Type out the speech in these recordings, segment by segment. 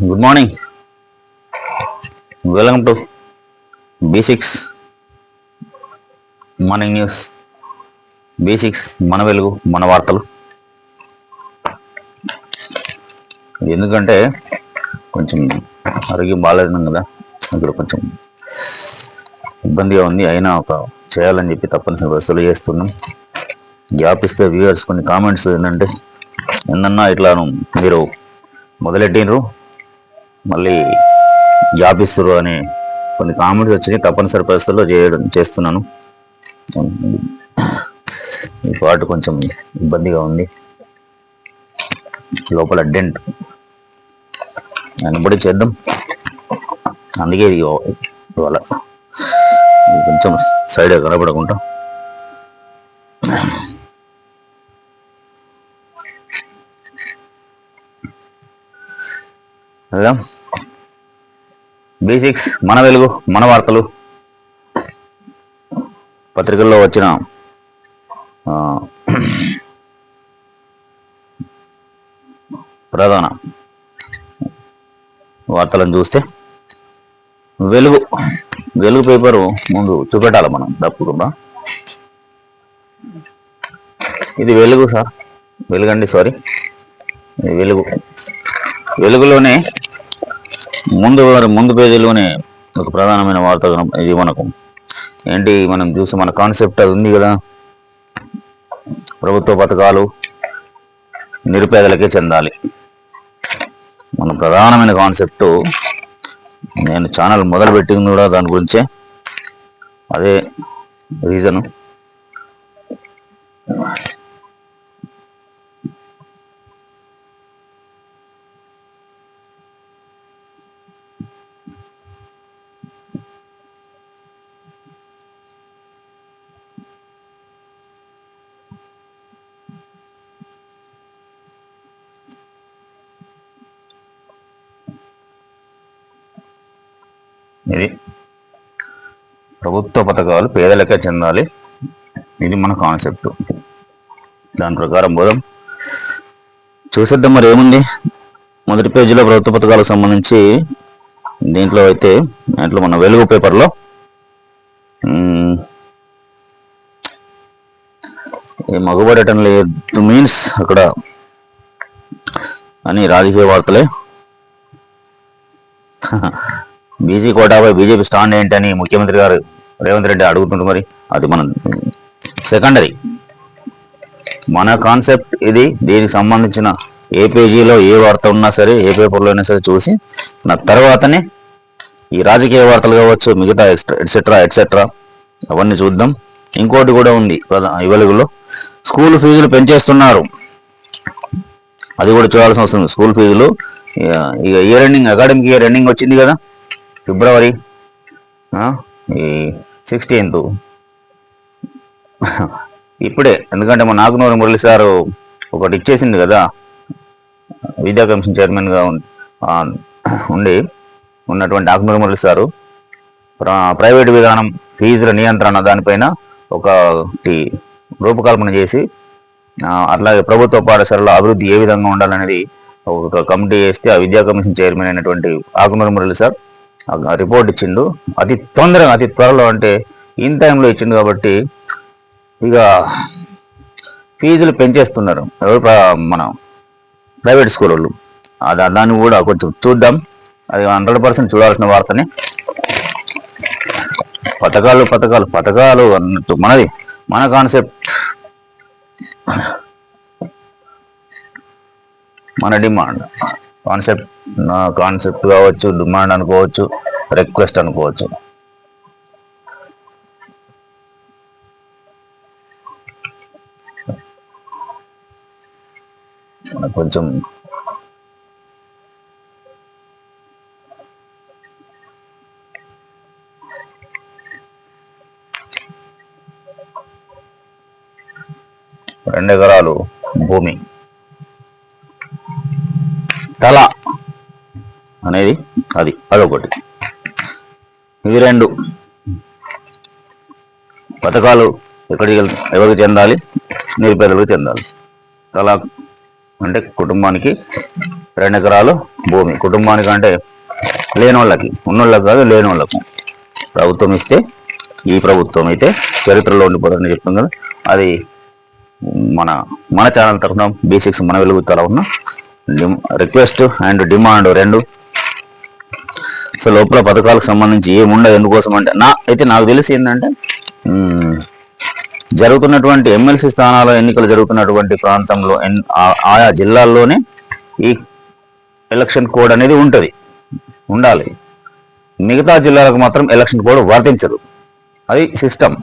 Good morning. Welcome to B6 morning news. B6 మన వెలుగు మన వార్తలు. ఎందుకంటే కొంచెం ఆరోగ్యం బాగాలేదు కదా, ఇక్కడ కొంచెం ఇబ్బందిగా ఉంది. అయినా చేయాలని చెప్పి తప్పనిసరి వసూలు చేస్తున్నాం. గ్యాప్ ఇస్తే వ్యూవర్స్ కొన్ని కామెంట్స్ ఏంటంటే, ఏందన్నా ఇట్లాను మీరు మొదలెట్టినరు మళ్ళీ జాబ్ ఇస్తారు అని కొన్ని కామెంట్స్ వచ్చినాయి. తప్పనిసరి పరిస్థితుల్లో చేస్తున్నాను. ఈ పాట కొంచెం ఇబ్బందిగా ఉంది, లోపల డెంట్ అనుబడి చేద్దాం. అందుకే ఇది ఇవాళ కొంచెం సైడ్ కనపడకుండా B6 మన వెలుగు మన వార్తలు పత్రికల్లో వచ్చిన ప్రధాన వార్తలను చూస్తే, వెలుగు పేపరు ముందు చూపెట్టాలి మనం తప్పకుండా. ఇది వెలుగు సార్, వెలుగండి, సారీ, వెలుగులోనే ముందు పేజీలోనే ఒక ప్రధానమైన వార్త. ఇది మనకు ఏంటి, మనం చూసి మన కాన్సెప్ట్ అది ఉంది కదా, ప్రభుత్వ పథకాలు నిరుపేదలకే చెందాలి. మన ప్రధానమైన కాన్సెప్ట్. నేను ఛానల్ మొదలుపెట్టింది కూడా దాని గురించే, అదే రీజను. ఇది ప్రభుత్వ పథకాలు పేదలకే చెందాలి, ఇది మన కాన్సెప్ట్. దాని ప్రకారం పోదాం, చూసేద్దాం. మరి ఏముంది మొదటి పేజీలో ప్రభుత్వ పథకాలకు సంబంధించి. దీంట్లో మన వెలుగు పేపర్లో మగుబడటం లేదు మీన్స్ అక్కడ అని రాజకీయ వార్తలే. బీసీ కోటాపై బీజేపీ స్టాండ్ ఏంటని ముఖ్యమంత్రి గారు రేవంత్ రెడ్డి అడుగుతుంటారు. మరి అది మన సెకండరీ. మన కాన్సెప్ట్ ఇది. దీనికి సంబంధించిన ఏ పేజీలో ఏ వార్త ఉన్నా సరే, ఏ పేపర్లో అయినా సరే చూసి నా తర్వాతనే ఈ రాజకీయ వార్తలు కావచ్చు, మిగతా ఎట్సెట్రా అవన్నీ చూద్దాం. ఇంకోటి కూడా ఉంది ఈ వెలుగులో, స్కూల్ ఫీజులు పెంచేస్తున్నారు. అది కూడా చూడాల్సిన అవసరం ఉంది. స్కూల్ ఫీజులు ఇక అకాడమిక్ ఇయర్ ఎండింగ్ వచ్చింది కదా, ఫిబ్రవరి ఈ 16th ఇప్పుడే. ఎందుకంటే మన నాగునూరి మురళి సారు ఒకటి ఇచ్చేసింది కదా, విద్యా కమిషన్ చైర్మన్గా ఉన్నటువంటి నాగునూరి మురళి సారు ప్రైవేటు విధానం ఫీజుల నియంత్రణ దానిపైన ఒకటి రూపకల్పన చేసి, అట్లాగే ప్రభుత్వ పాఠశాలల అభివృద్ధి ఏ విధంగా ఉండాలనేది ఒక కమిటీ వేస్తే, ఆ విద్యా కమిషన్ చైర్మన్ అయినటువంటి నాగునూరి మురళి సార్ రిపోర్ట్ ఇచ్చిండు. అతి త్వరలో అంటే ఇన్ టైంలో ఇచ్చిండు. కాబట్టి ఇక ఫీజులు పెంచేస్తున్నారు మన ప్రైవేట్ స్కూల్ వాళ్ళు. దాన్ని కూడా కొంచెం చూద్దాం. అది 100% చూడాల్సిన వార్తనే. పథకాలు అన్నట్టు మనది, మన కాన్సెప్ట్, మన డిమాండ్. కాన్సెప్ట్ కావచ్చు, డిమాండ్ అనుకోవచ్చు, రిక్వెస్ట్ అనుకోవచ్చు. కొంచెం రెండు ఎకరాలు భూమి తల అనేది అదొకటి. ఇవి రెండు పథకాలు ఎవరికి చెందాలి, నిరుపేదలకు చెందాలి. తలా అంటే కుటుంబానికి 2 ఎకరాలు భూమి, కుటుంబానికి అంటే లేని వాళ్ళకి, ఉన్నోళ్ళకి కాదు లేని వాళ్ళకు ప్రభుత్వం ఇస్తే, ఈ ప్రభుత్వం అయితే చరిత్రలో ఉండిపోతుందని చెప్తుంది కదా, అది మన మన ఛానల్ తరఫున B6 మన వెలుగుతారా ఉన్న రిక్వెస్ట్ అండ్ డిమాండ్ 2. సో లోపల పథకాలకు సంబంధించి ఏముండదు, ఎందుకోసం అంటే నాకు తెలిసి ఏంటంటే జరుగుతున్నటువంటి ఎమ్మెల్సీ స్థానాల ఎన్నికలు జరుగుతున్నటువంటి ప్రాంతంలో ఆయా జిల్లాల్లోనే ఈ ఎలక్షన్ కోడ్ అనేది ఉండాలి. మిగతా జిల్లాలకు మాత్రం ఎలక్షన్ కోడ్ వర్తించదు, అది సిస్టమ్.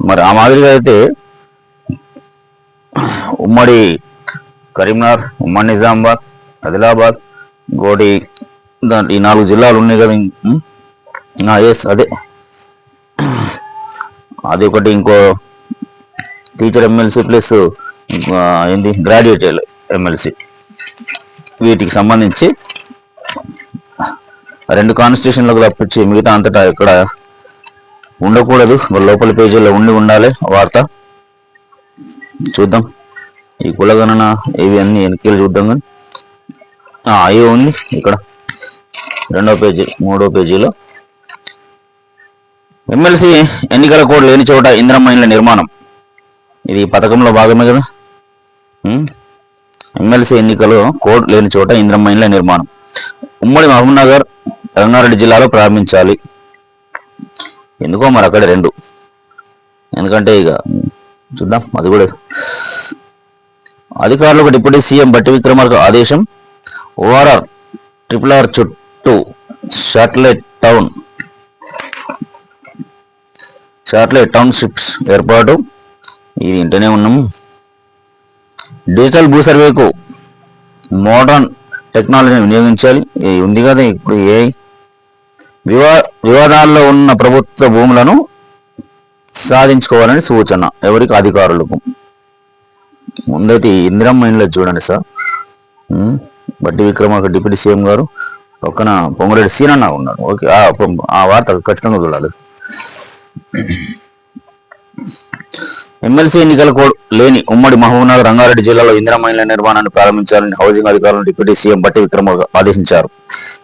మరి ఆ మాదిరిగా అయితే ఉమ్మడి కరీంనగర్, ఉమ్మడి నిజామాబాద్, ఆదిలాబాద్, గోడి ఈ 4 జిల్లాలు ఉన్నాయి కదా. ఎస్, అది ఒకటి. ఇంకో teacher MLC plus graduate MLC, వీటికి సంబంధించి 2 కాన్స్టిట్యూషన్లకు తప్పించి మిగతా అంతటా ఇక్కడ ఉండకూడదు. లోపల పేజీలో ఉండాలి వార్త. చూద్దాం ఈ కులగణన ఇవి అన్ని ఎన్నికలు చూద్దాం. కానీ అయ్యో ఉంది ఇక్కడ 2వ పేజీ 3వ పేజీలో ఎమ్మెల్సీ ఎన్నికల కోడ్ లేని చోట ఇందిరమ్మ ఇండ్ల నిర్మాణం. ఇది పథకంలో భాగమే కదా. ఎమ్మెల్సీ ఎన్నికలు కోడ్ లేని చోట ఇందిరమ్మ ఇండ్ల నిర్మాణం ఉమ్మడి మహబూబ్నగర్, రంగారెడ్డి జిల్లాలో ప్రారంభించాలి. ఎందుకో మరి అక్కడ 2, ఎందుకంటే ఇక చూద్దాం. అది కూడా అధికారులకు డిప్యూటీ సీఎం బట్టి విక్రమార్క ఆదేశం. ORR RRR చుట్టూ శాటిలైట్ టౌన్షిప్స్ ఏర్పాటు. ఇది ఇంటనే ఉన్నాము. డిజిటల్ భూ సర్వేకు మోడర్న్ టెక్నాలజీని వినియోగించాలి. ఇది ఉంది కదా ఇప్పుడు. వివాదాల్లో ఉన్న ప్రభుత్వ భూములను సాధించుకోవాలని సూచన ఎవరికి? అధికారులకు. ముందైతే ఇందిరమ్మ ఇండ్ల చూడండి సార్. బట్టి విక్రమార్క డిప్యూటీ సీఎం గారు, పక్కన పొంగురెడ్డి సీనన్న ఉన్నాడు. ఓకే, ఆ వార్త ఖచ్చితంగా చూడాలి. ఎమ్మెల్సీ ఎన్నికల కోడ్ లేని ఉమ్మడి మహబూబ్నగర్, రంగారెడ్డి జిల్లాలో ఇందిరమ్మ ఇండ్ల నిర్మాణాన్ని ప్రారంభించాలని హౌసింగ్ అధికారులను డిప్యూటీ సీఎం బట్టి విక్రమార్క ఆదేశించారు.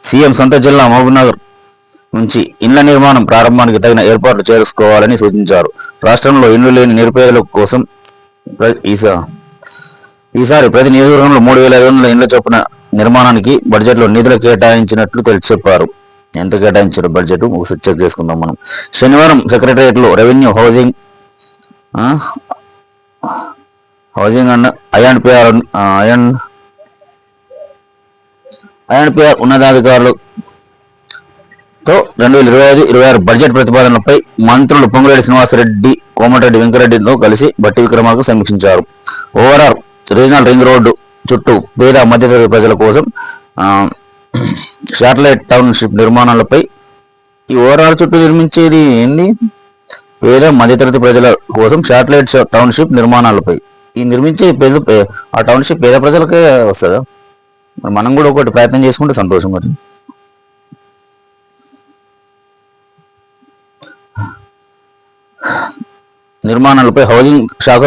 సీఎం సొంత జిల్లా మహబూబ్నగర్ నుంచి ఇండ్ల నిర్మాణం ప్రారంభానికి తగిన ఏర్పాట్లు చేసుకోవాలని సూచించారు. రాష్ట్రంలో ఇండ్లు లేని నిరుపేదల కోసం ఈసారి ప్రతి నియోజకవర్గంలో 3,500 ఇండ్ల చొప్పున నిర్మాణానికి బడ్జెట్లో నిధులు కేటాయించినట్లు చెప్పారు. ఎంత కేటాయించారు బడ్జెట్ ఒకసారి చెక్ చేసుకుందాం మనం. శనివారం సెక్రటరియట్లో రెవెన్యూ, హౌసింగ్ అండ్ ఐఎన్పిఆర్ ఉన్నతాధికారులతో 2025-26 బడ్జెట్ ప్రతిపాదనలపై మంత్రులు పొంగులేటి శ్రీనివాసరెడ్డి, కోమటిరెడ్డి వెంకరెడ్డితో కలిసి బట్టి విక్రమార్క సమీక్షించారు. ORR రీజనల్ రింగ్ రోడ్డు చుట్టూ పేద మధ్యతరగతి ప్రజల కోసం శాటిలైట్ టౌన్షిప్ నిర్మాణాలపై. ఈ ORR చుట్టూ నిర్మించేది ఏంది? పేద మధ్యతరగతి ప్రజల కోసం శాటిలైట్ టౌన్షిప్ నిర్మాణాలపై. ఈ నిర్మించే ఆ టౌన్షిప్ పేద ప్రజలకే వస్తుందా? మనం కూడా ఒకటి ప్రయత్నం చేసుకుంటే సంతోషం. మరి నిర్మాణాలపై హౌసింగ్ శాఖ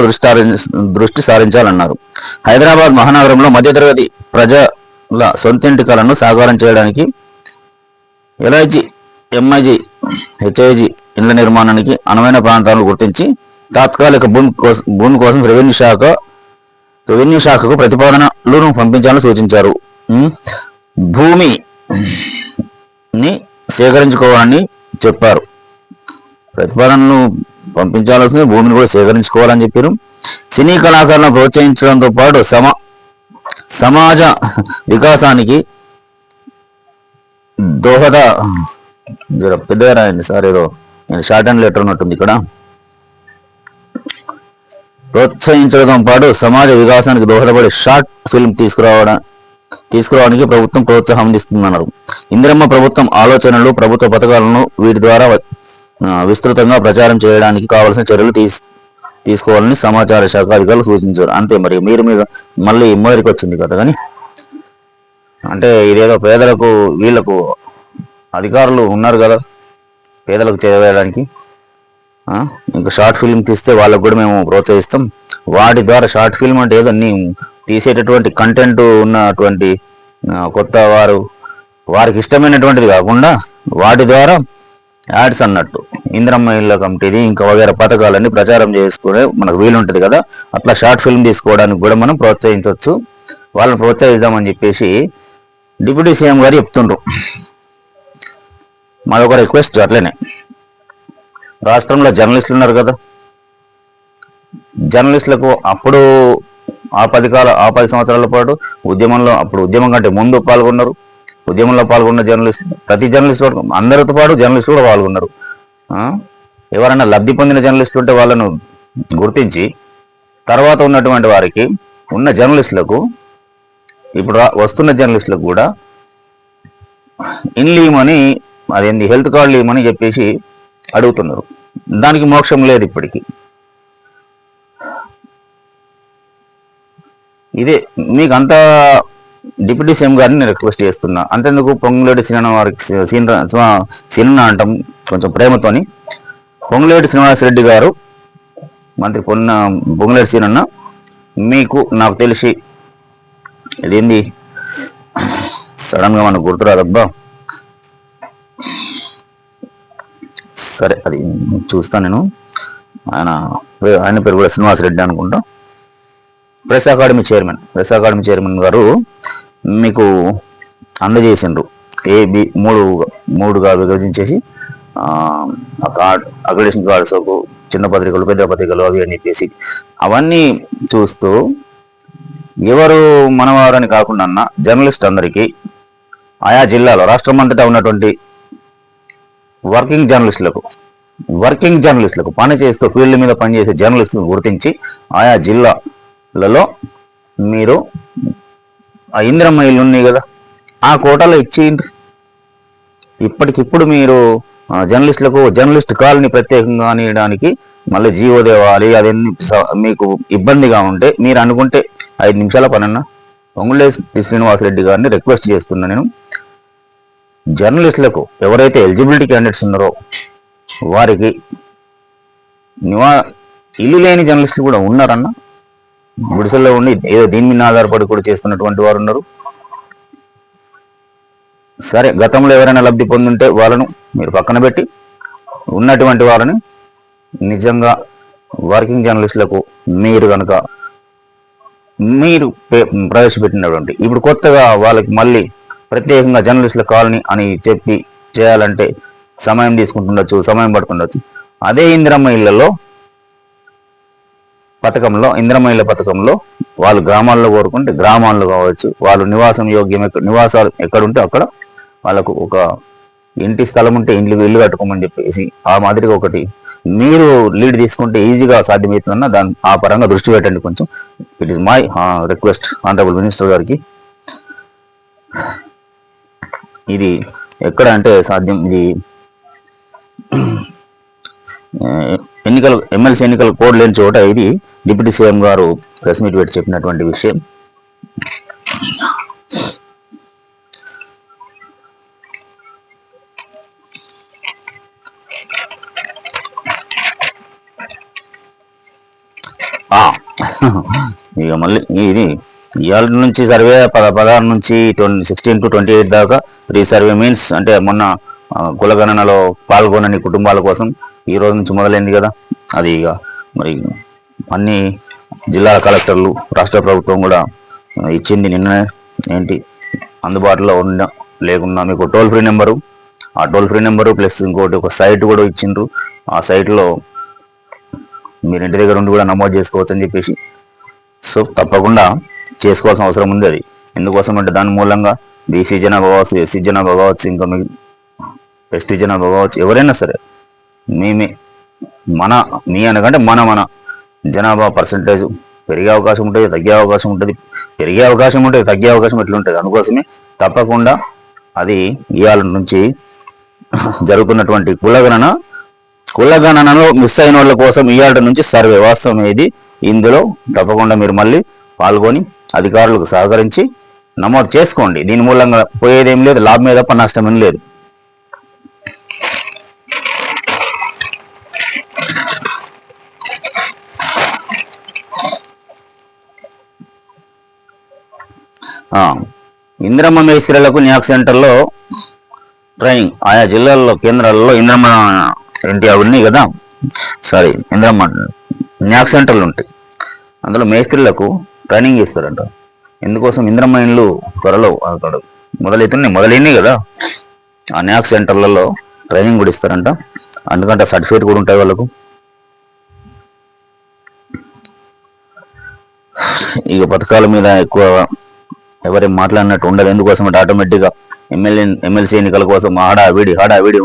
దృష్టి సారించాలన్నారు. హైదరాబాద్ మహానగరంలో మధ్యతరగతి ప్రజల సొంతింటి కలను సాకారం చేయడానికి LIG, MIG, HIG ఇండ్ల నిర్మాణానికి అనువైన ప్రాంతాలను గుర్తించి తాత్కాలిక భూమి కోసం రెవెన్యూ శాఖకు ప్రతిపాదనలను పంపించాలని సూచించారు. భూమిని సేకరించుకోవాలని చెప్పారు. ప్రతిపాదనలు పంపించాల్సింది, భూమిని కూడా సేకరించుకోవాలని చెప్పారు. సినీ కళాకారులను ప్రోత్సహించడంతో పాటు సమాజ వికాసానికి దోహద పెద్దగా రాయండి సార్, ఏదో షార్ట్ అండ్ లెటర్ ఉన్నట్టుంది ఇక్కడ. ప్రోత్సహించడంతో పాటు సమాజ వికాసానికి దోహదపడే షార్ట్ ఫిల్మ్ తీసుకురావడానికి ప్రభుత్వం ప్రోత్సాహం అందిస్తుందన్నారు. ఇందిరమ్మ ప్రభుత్వం ఆలోచనలు, ప్రభుత్వ పథకాలను వీటి ద్వారా విస్తృతంగా ప్రచారం చేయడానికి కావాల్సిన చర్యలు తీసుకోవాలని సమాచార శాఖ అధికారులు సూచించారు. అంతే. మరి మీరు మళ్ళీ మొదటికి వచ్చింది కదా. కానీ అంటే ఇదేదో పేదలకు, వీళ్ళకు అధికారులు ఉన్నారు కదా పేదలకు చేయడానికి, ఇంకా షార్ట్ ఫిల్మ్ తీస్తే వాళ్ళకు కూడా మేము ప్రోత్సహిస్తాం. వాటి ద్వారా షార్ట్ ఫిల్మ్ అంటే ఏదో తీసేటటువంటి కంటెంట్ ఉన్నటువంటి కొత్త వారికి ఇష్టమైనటువంటిది కాకుండా వాటి ద్వారా యాడ్స్ అన్నట్టు ఇందిరమ్మ ఇళ్ళ కమిటీది ఇంకా వగేరా పథకాలన్నీ ప్రచారం చేసుకునే మనకు వీలుంటుంది కదా, అట్లా షార్ట్ ఫిల్మ్ తీసుకోవడానికి కూడా మనం ప్రోత్సహించవచ్చు. వాళ్ళని ప్రోత్సహిద్దామని చెప్పేసి డిప్యూటీ సీఎం గారు చెప్తుండ్రు. మాదొక రిక్వెస్ట్. అట్లనే రాష్ట్రంలో జర్నలిస్టులు ఉన్నారు కదా, జర్నలిస్టులకు అప్పుడు ఆ 10 సంవత్సరాల పాటు అప్పుడు ఉద్యమం కంటే ముందు పాల్గొన్నారు. ఉద్యమంలో పాల్గొన్న జర్నలిస్టులు, ప్రతి జర్నలిస్టు అందరితో పాటు జర్నలిస్టులు కూడా పాల్గొన్నారు. ఎవరైనా లబ్ధి పొందిన జర్నలిస్టులు ఉంటే వాళ్ళను గుర్తించి తర్వాత ఉన్నటువంటి వారికి ఉన్న జర్నలిస్టులకు, ఇప్పుడు వస్తున్న జర్నలిస్టులకు కూడా ఇన్లీమని, అదేంది హెల్త్ కార్డులు ఇవ్వమని చెప్పేసి అడుగుతున్నారు. దానికి మోక్షం లేదు ఇప్పటికీ. ఇదే మీకు అంతా డిప్యూటీ సీఎం గారిని నేను రిక్వెస్ట్ చేస్తున్నా. అంతేందుకు పొంగులేటి శ్రీనివాస వారికి సీనన్న అంటాం కొంచెం ప్రేమతోని, పొంగులేటి శ్రీనివాసరెడ్డి గారు, మంత్రి పొంగులేటి సీనన్న, మీకు నాకు తెలిసి ఇదేంది సడన్గా మనకు గుర్తురాదబ్బా, సరే అది చూస్తాను నేను. ఆయన పేరు కూడా శ్రీనివాసరెడ్డి అనుకుంటా. ప్రెస్ అకాడమీ చైర్మన్ గారు మీకు అందజేసిండ్రు. ఏబి మూడుగా విభజించేసి అక్రిడేషన్ కార్డ్స్, చిన్న పత్రికలు, పెద్ద పత్రికలు, అవి అని చెప్పేసి అవన్నీ చూస్తూ ఎవరు మనవారని కాకుండా అన్న జర్నలిస్ట్ అందరికీ ఆయా జిల్లాలో రాష్ట్రం అంతటా ఉన్నటువంటి వర్కింగ్ జర్నలిస్టులకు పని చేస్తూ ఫీల్డ్ మీద పనిచేసే జర్నలిస్టులను గుర్తించి ఆయా జిల్లాలలో మీరు ఆ ఇందిరమ్మ ఇల్లు ఉన్నాయి కదా, ఆ కోటాలో ఇచ్చేయండి. ఇప్పటికిప్పుడు మీరు జర్నలిస్ట్ కాలనీ ప్రత్యేకంగా అనేయడానికి మళ్ళీ జీవో దేవాలి. అదన్నీ మీకు ఇబ్బందిగా ఉంటే మీరు అనుకుంటే 5 నిమిషాల పనన్నా పొంగులేటి శ్రీనివాసరెడ్డి గారిని రిక్వెస్ట్ చేస్తున్నా నేను. జర్నలిస్టులకు ఎవరైతే ఎలిజిబిలిటీ క్యాండిడేట్స్ ఉన్నారో వారికి ఇల్లు లేని జర్నలిస్టులు కూడా ఉన్నారన్న. గుడిసెల్లో ఉండి ఏదో దీని మీద ఆధారపడి కూడా చేస్తున్నటువంటి వారు ఉన్నారు. సరే, గతంలో ఎవరైనా లబ్ధి పొందుంటే వాళ్ళను మీరు పక్కన పెట్టి ఉన్నటువంటి వారిని నిజంగా వర్కింగ్ జర్నలిస్టులకు మీరు ప్రవేశపెట్టినటువంటి ఇప్పుడు కొత్తగా వాళ్ళకి మళ్ళీ ప్రత్యేకంగా జర్నలిస్టుల కాలనీ అని చెప్పి చేయాలంటే సమయం తీసుకుంటుండొచ్చు, సమయం పడుతుండొచ్చు. అదే ఇందిరమ్మ ఇళ్ల పథకంలో వాళ్ళు గ్రామాల్లో కోరుకుంటే గ్రామాల్లో కావచ్చు, వాళ్ళు నివాసాలు ఎక్కడుంటే అక్కడ వాళ్ళకు ఒక ఇంటి స్థలం ఉంటే ఇల్లు కట్టుకోమని చెప్పేసి ఆ మాదిరిగా ఒకటి మీరు లీడ్ తీసుకుంటే ఈజీగా సాధ్యమవుతుందన్న ఆ పరంగా దృష్టి పెట్టండి కొంచెం. It is my request honourable minister గారికి. ఇది ఎక్కడ అంటే సాధ్యం, ఇది ఎమ్మెల్సీ ఎన్నికల కోడ్ లేని చోట ఇది డిప్యూటీ సీఎం గారు ప్రెస్ మీట్ పెట్టి చెప్పినటువంటి విషయం. ఇక మళ్ళీ ఇది ఇవాళ నుంచి సర్వే 16 నుంచి 16 to 28 దాకా రీసర్వే మీన్స్ అంటే మొన్న కులగణనలో పాల్గొనని కుటుంబాల కోసం ఈ రోజు నుంచి మొదలైంది కదా. అది ఇక మరి అన్ని జిల్లా కలెక్టర్లు, రాష్ట్ర ప్రభుత్వం కూడా ఇచ్చింది నిన్న. ఏంటి అందుబాటులో లేకున్నా మీకు టోల్ ఫ్రీ నెంబరు, ఆ టోల్ ఫ్రీ నెంబరు ప్లస్ ఇంకోటి ఒక సైట్ కూడా ఇచ్చిండ్రు. ఆ సైట్లో మీరు ఇంటి దగ్గర ఉండి కూడా నమోదు చేసుకోవచ్చు అని చెప్పేసి. సో తప్పకుండా చేసుకోవాల్సిన అవసరం ఉంది. అది ఎందుకోసం అంటే దాని మూలంగా బీసీ జనాభా కావచ్చు, ఎస్సీ జనాభా కావచ్చు, ఇంకా ఎస్టీ జనాభా కావచ్చు, ఎవరైనా సరే మీ అనకంటే మన జనాభా పర్సంటేజ్ పెరిగే అవకాశం ఉంటుంది, తగ్గే అవకాశం ఉంటుంది. పెరిగే అవకాశం ఉంటుంది, తగ్గే అవకాశం ఎట్లుంటుంది. అందుకోసమే తప్పకుండా అది ఇవాళ నుంచి జరుగుతున్నటువంటి కులగణనలో మిస్ అయిన వాళ్ళ కోసం ఇవాళ నుంచి సర్వే వాస్తవం ఇది. ఇందులో తప్పకుండా మీరు మళ్ళీ పాల్గొని అధికారులకు సహకరించి నమోదు చేసుకోండి. దీని మూలంగా పోయేదేం లేదు, లాభమే తప్ప నష్టమేం లేదు. ఇందిరమ్మ మేస్త్రీలకు న్యాక్ సెంటర్లో ట్రైనింగ్ ఆయా జిల్లాల్లో కేంద్రాల్లో ఇందిరమ్మ ఏంటి అవి ఉన్నాయి కదా, సారీ ఇందిరమ్మ న్యాక్ సెంటర్లు ఉంటాయి. అందులో మేస్త్రీలకు ట్రైనింగ్ ఇస్తారంట. ఎందుకోసం? ఇందిరమ్మ ఇండ్లు త్వరలో అక్కడ మొదలైనాయి కదా, ఆ న్యాక్ సెంటర్లలో ట్రైనింగ్ కూడా ఇస్తారంట. అందుకంటే సర్టిఫికేట్ కూడా ఉంటాయి వాళ్ళకు. ఇక పథకాల మీద ఎక్కువ ఎవరేం మాట్లాడినట్టు ఉండదు. ఎందుకోసం అంటే ఆటోమేటిక్గా ఎమ్మెల్సీ ఎన్నికల కోసం హడావిడి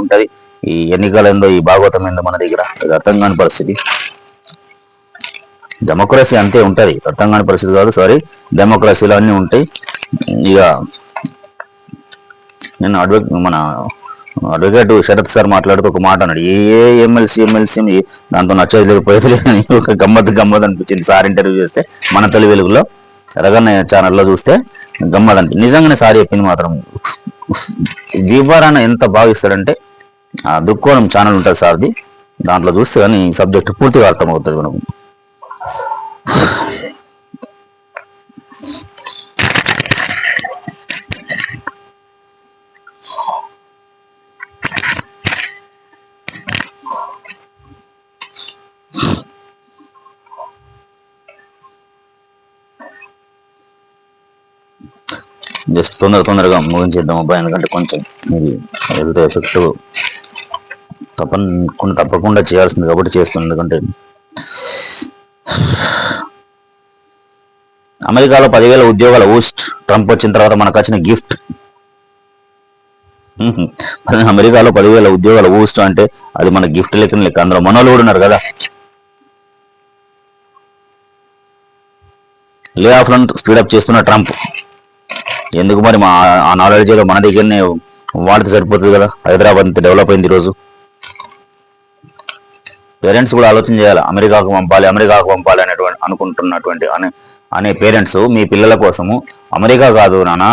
ఉంటుంది. ఈ ఎన్నికలందో ఈ భాగవతం ఏందో మన దగ్గర అర్థం కాని పరిస్థితి. డెమోక్రసీ అంతే ఉంటుంది, అర్థం కాని పరిస్థితి కాదు, సారీ, డెమోక్రసీలో అన్నీ ఉంటాయి. ఇక నేను మన అడ్వకేట్ శరత్ సార్ మాట్లాడుతూ ఒక మాట అన్నాడు, ఏ ఎమ్మెల్సీ దాంతో నచ్చేది లేదు పోయేది లేదు అని. ఒక గమ్మత్ అనిపించింది సార్ ఇంటర్వ్యూ చేస్తే మన తొలి వెలుగులో రగన్న ఛానల్లో చూస్తే గమ్మత్ అనిపించింది. నిజంగానే సార్ చెప్పింది మాత్రం వివరణ ఎంత భావిస్తాడంటే ఆ దృక్కోణం ఛానల్ ఉంటుంది సార్ది, దాంట్లో చూస్తే కానీ సబ్జెక్ట్ పూర్తిగా అర్థమవుతుంది మనకు. జస్ట్ తొందరగా ముగించేద్దాం అబ్బాయి, ఎందుకంటే కొంచెం ఇది హెల్త్ ఎఫెక్ట్ తప్పకుండా చేయాల్సింది కాబట్టి చేస్తుంది. ఎందుకంటే అమెరికాలో 10,000 ఉద్యోగాల ఊస్ట్, ట్రంప్ వచ్చిన తర్వాత మనకు వచ్చిన గిఫ్ట్. అమెరికాలో 10,000 ఉద్యోగాల ఊస్ట్ అంటే అది మన గిఫ్ట్ లెక్క. అందులో మనోళ్ళు కూడా ఉన్నారు కదా. లే ఆఫ్లను స్పీడప్ చేస్తున్న ట్రంప్. ఎందుకు మరి ఆ నాలెడ్జ్ ఏదో మన దగ్గరనే వాడితే సరిపోతుంది కదా. హైదరాబాద్ అంత డెవలప్ అయింది ఈరోజు. పేరెంట్స్ కూడా ఆలోచన చేయాలి, అమెరికాకు పంపాలి అనుకుంటున్నటువంటి అనే పేరెంట్స్ మీ పిల్లల కోసము అమెరికా కాదు నానా,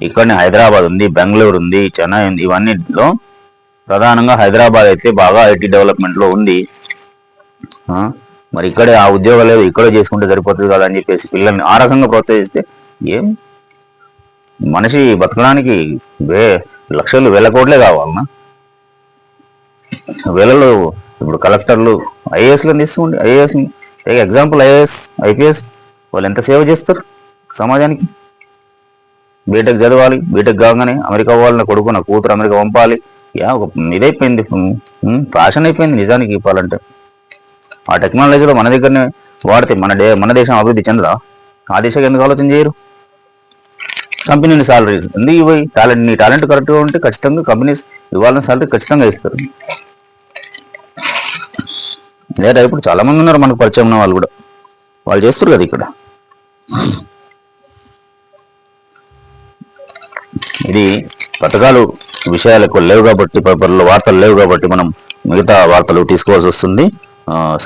ఇక్కడనే హైదరాబాద్ ఉంది, బెంగళూరు ఉంది, చెన్నై ఉంది, ఇవన్నిలో ప్రధానంగా హైదరాబాద్ అయితే బాగా ఐటీ డెవలప్మెంట్లో ఉంది. మరి ఇక్కడే ఆ ఉద్యోగాలు లేదు, ఇక్కడే చేసుకుంటే సరిపోతుంది కదా అని చెప్పేసి పిల్లల్ని ఆ రకంగా ప్రోత్సహిస్తే ఏం మనిషి బతకడానికి లక్షలు వేల కోట్లే కావాలన్నా. వేలలో ఇప్పుడు కలెక్టర్లు ఐఏఎస్లను తీసుకోండి, ఎగ్జాంపుల్ ఐఏఎస్ ఐపీఎస్ వాళ్ళు ఎంత సేవ చేస్తారు సమాజానికి. బీటెక్ చదవాలి, బీటెక్ కాగానే అమెరికా వాళ్ళని కొడుకు నా కూతురు అమెరికా పంపాలి. ఒక ఇదైపోయింది, ఫ్యాషన్ అయిపోయింది నిజానికి చెప్పాలంటే. ఆ టెక్నాలజీలో మన దగ్గరనే వాడితే మన దేశం అభివృద్ధి చెందదా? ఆ దేశం ఎందుకు ఆలోచన చేయరు? కంపెనీని సాలరీస్ ఎందుకు ఇవ్వాలి? నీ టాలెంట్ కరెక్ట్గా ఉంటే ఖచ్చితంగా కంపెనీస్ ఇవ్వాలని సాలరీ ఖచ్చితంగా ఇస్తారు. లేదా ఇప్పుడు చాలా మంది ఉన్నారు మనకు పరిచయం ఉన్న వాళ్ళు కూడా, వాళ్ళు చేస్తారు కదా ఇక్కడ. ఇది పథకాలు విషయాలు ఎక్కువ లేవు కాబట్టి, పేపర్లో వార్తలు లేవు కాబట్టి మనం మిగతా వార్తలు తీసుకోవాల్సి వస్తుంది.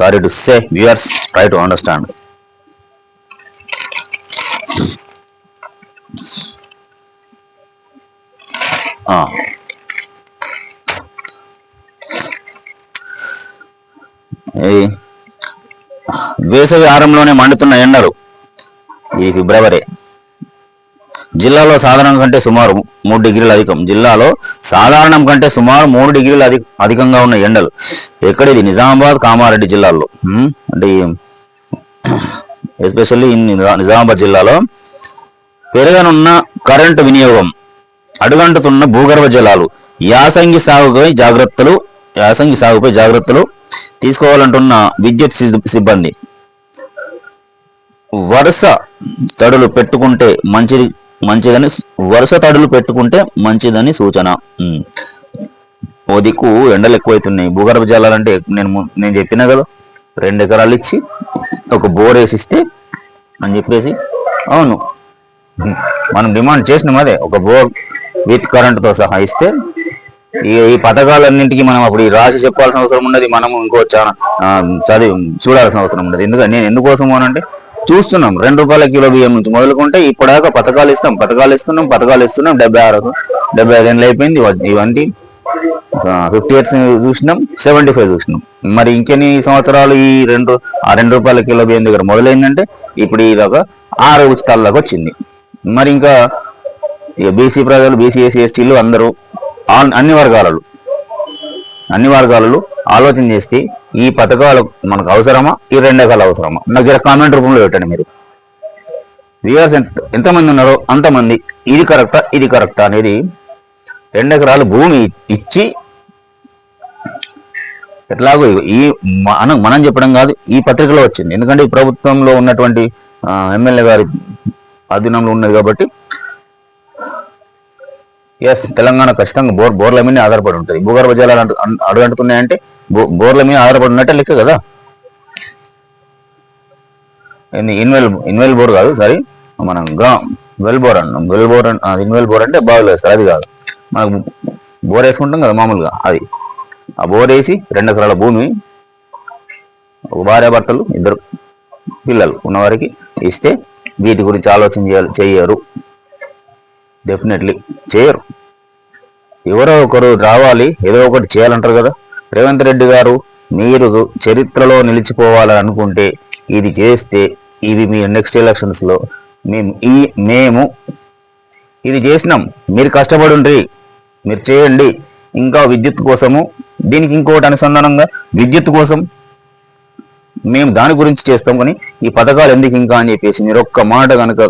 Sorry to say viewers, try to understand. వేసవి ఆరంలోనే మండుతున్న ఎండలు ఈ ఫిబ్రవరి. జిల్లాలో సాధారణం కంటే సుమారు 3 డిగ్రీలు అధికం. జిల్లాలో సాధారణం కంటే సుమారు 3 డిగ్రీలు అధికంగా ఉన్న ఎండలు. ఎక్కడిది? నిజామాబాద్, కామారెడ్డి జిల్లాల్లో. అంటే ఎస్పెషల్లీ నిజామాబాద్ జిల్లాలో పెరగనున్న కరెంటు వినియోగం, అడుగంటుతున్న భూగర్భ జలాలు, యాసంగి సాగుపై జాగ్రత్తలు తీసుకోవాలంటున్న విద్యుత్ సిబ్బంది. వరుస తడులు పెట్టుకుంటే మంచిదని సూచన. ఓ దిక్కు ఎండలు ఎక్కువైతున్నాయి, భూగర్భ జలాలంటే నేను చెప్పినా కదా, 2 ఎకరాలు ఇచ్చి ఒక బోర్ వేసిస్తే అని చెప్పేసి. అవును, మనం డిమాండ్ చేసినాం అదే, ఒక బోర్ విత్ కరెంటుతో సహా ఇస్తే ఈ పథకాలన్నింటికి మనం అప్పుడు రాసి చెప్పాల్సిన అవసరం ఉండదు, మనము ఇంకో చదివి చూడాల్సిన అవసరం ఉండదు. ఎందుకంటే నేను ఎందుకోసం అనంటే చూస్తున్నాం, 2 రూపాయల కిలో బియ్యం నుంచి మొదలుకుంటే ఇప్పటిదాకా పథకాలు ఇస్తున్నాం, 75 ఏళ్ళు అయిపోయింది. ఇవన్నీ 50 years చూసినాం, 75 చూసినాం. మరి ఇంకెన్ని సంవత్సరాలు ఈ 2 రూపాయల కిలో బియ్యం దగ్గర మొదలైందంటే ఇప్పుడు ఇదొక 6 ఉచితాల దాకా వచ్చింది. మరి ఇంకా బీసీ ప్రజలు, బీసీ, ఎస్సీ, ఎస్టీలు అందరూ అన్ని వర్గాలలో ఆలోచన చేస్తే ఈ పథకాలు మనకు అవసరమా, ఈ 2 ఎకరాలు అవసరమా? నాకు ఇలా కామెంట్ రూపంలో పెట్టండి. మీరు వ్యూవర్స్ ఎంతమంది ఉన్నారో అంతమంది ఇది కరెక్టా అనేది 2 ఎకరాలు భూమి ఇచ్చి ఎట్లాగో ఈ మనం చెప్పడం కాదు, ఈ పత్రికలో వచ్చింది. ఎందుకంటే ఈ ప్రభుత్వంలో ఉన్నటువంటి ఎమ్మెల్యే గారి అధీనంలో ఉన్నది కాబట్టి తెలంగాణ ఖచ్చితంగా బోర్ల మీద ఆధారపడి ఉంటుంది. భూగర్భ జలాలు అడుగంటున్నాయంటే బోర్ల మీద ఆధారపడి ఉన్నట్టే లెక్క కదా. ఇన్వెల్ బోర్ కాదు, సారీ, మనం వెల్ బోర్ అన్నాం. ఇన్వెల్ బోర్ అంటే బావిలో వేస్తారు, అది కాదు. మనకు బోర్ వేసుకుంటాం కదా మామూలుగా, అది. ఆ బోర్ వేసి 2 ఎకరాల భూమి భార్యాభర్తలు 2 పిల్లలు ఉన్నవారికి ఇస్తే వీటి గురించి ఆలోచన చెయ్యరు. డెఫినెట్లీ చేయరు. ఎవరో ఒకరు రావాలి, ఏదో ఒకటి చేయాలంటారు కదా. రేవంత్ రెడ్డి గారు, మీరు చరిత్రలో నిలిచిపోవాలని అనుకుంటే ఇది చేస్తే, ఇది మీ నెక్స్ట్ ఎలక్షన్స్లో మేము ఇది చేసినాం, మీరు కష్టపడి ఉండ్రి, మీరు చేయండి. ఇంకా విద్యుత్ కోసము, దీనికి ఇంకోటి అనుసంధానంగా విద్యుత్ కోసం మేము దాని గురించి చేస్తాం, కానీ ఈ పథకాలు ఎందుకు ఇంకా అని చెప్పేసి మీరు ఒక్క మాట కనుక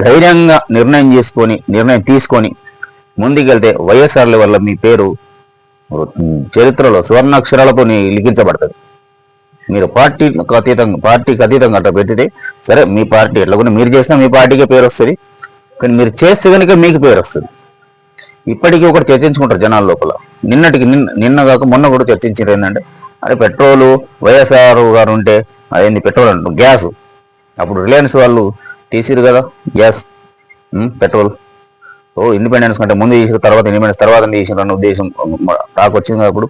ధైర్యంగా నిర్ణయం తీసుకొని ముందుకెళ్తే వైఎస్ఆర్ల వల్ల మీ పేరు చరిత్రలో సువర్ణాక్షరాలతో లిఖించబడుతుంది. మీరు పార్టీకి అతీతంగా అట్లా పెట్టితే సరే, మీ పార్టీ ఎట్లా మీరు చేసినా మీ పార్టీకే పేరు వస్తుంది, కానీ మీరు చేస్తే కనుక మీకు పేరు వస్తుంది. ఇప్పటికీ ఒకటి చర్చించుకుంటారు జనాల లోపల. నిన్న కాక మొన్న కూడా చర్చించారు. ఏంటంటే అదే పెట్రోలు వైఎస్ఆర్ గారు ఉంటే అదేంది పెట్రోల్ అంటారు, గ్యాస్. అప్పుడు రిలయన్స్ వాళ్ళు తీసిరు కదా గ్యాస్, పెట్రోల్. ఇండిపెండెన్స్ కంటే ముందు తీసిన తర్వాత ఇండిపెండెన్స్ తర్వాత తీసిన అన్న ఉద్దేశం టాక్ వచ్చింది. అప్పుడు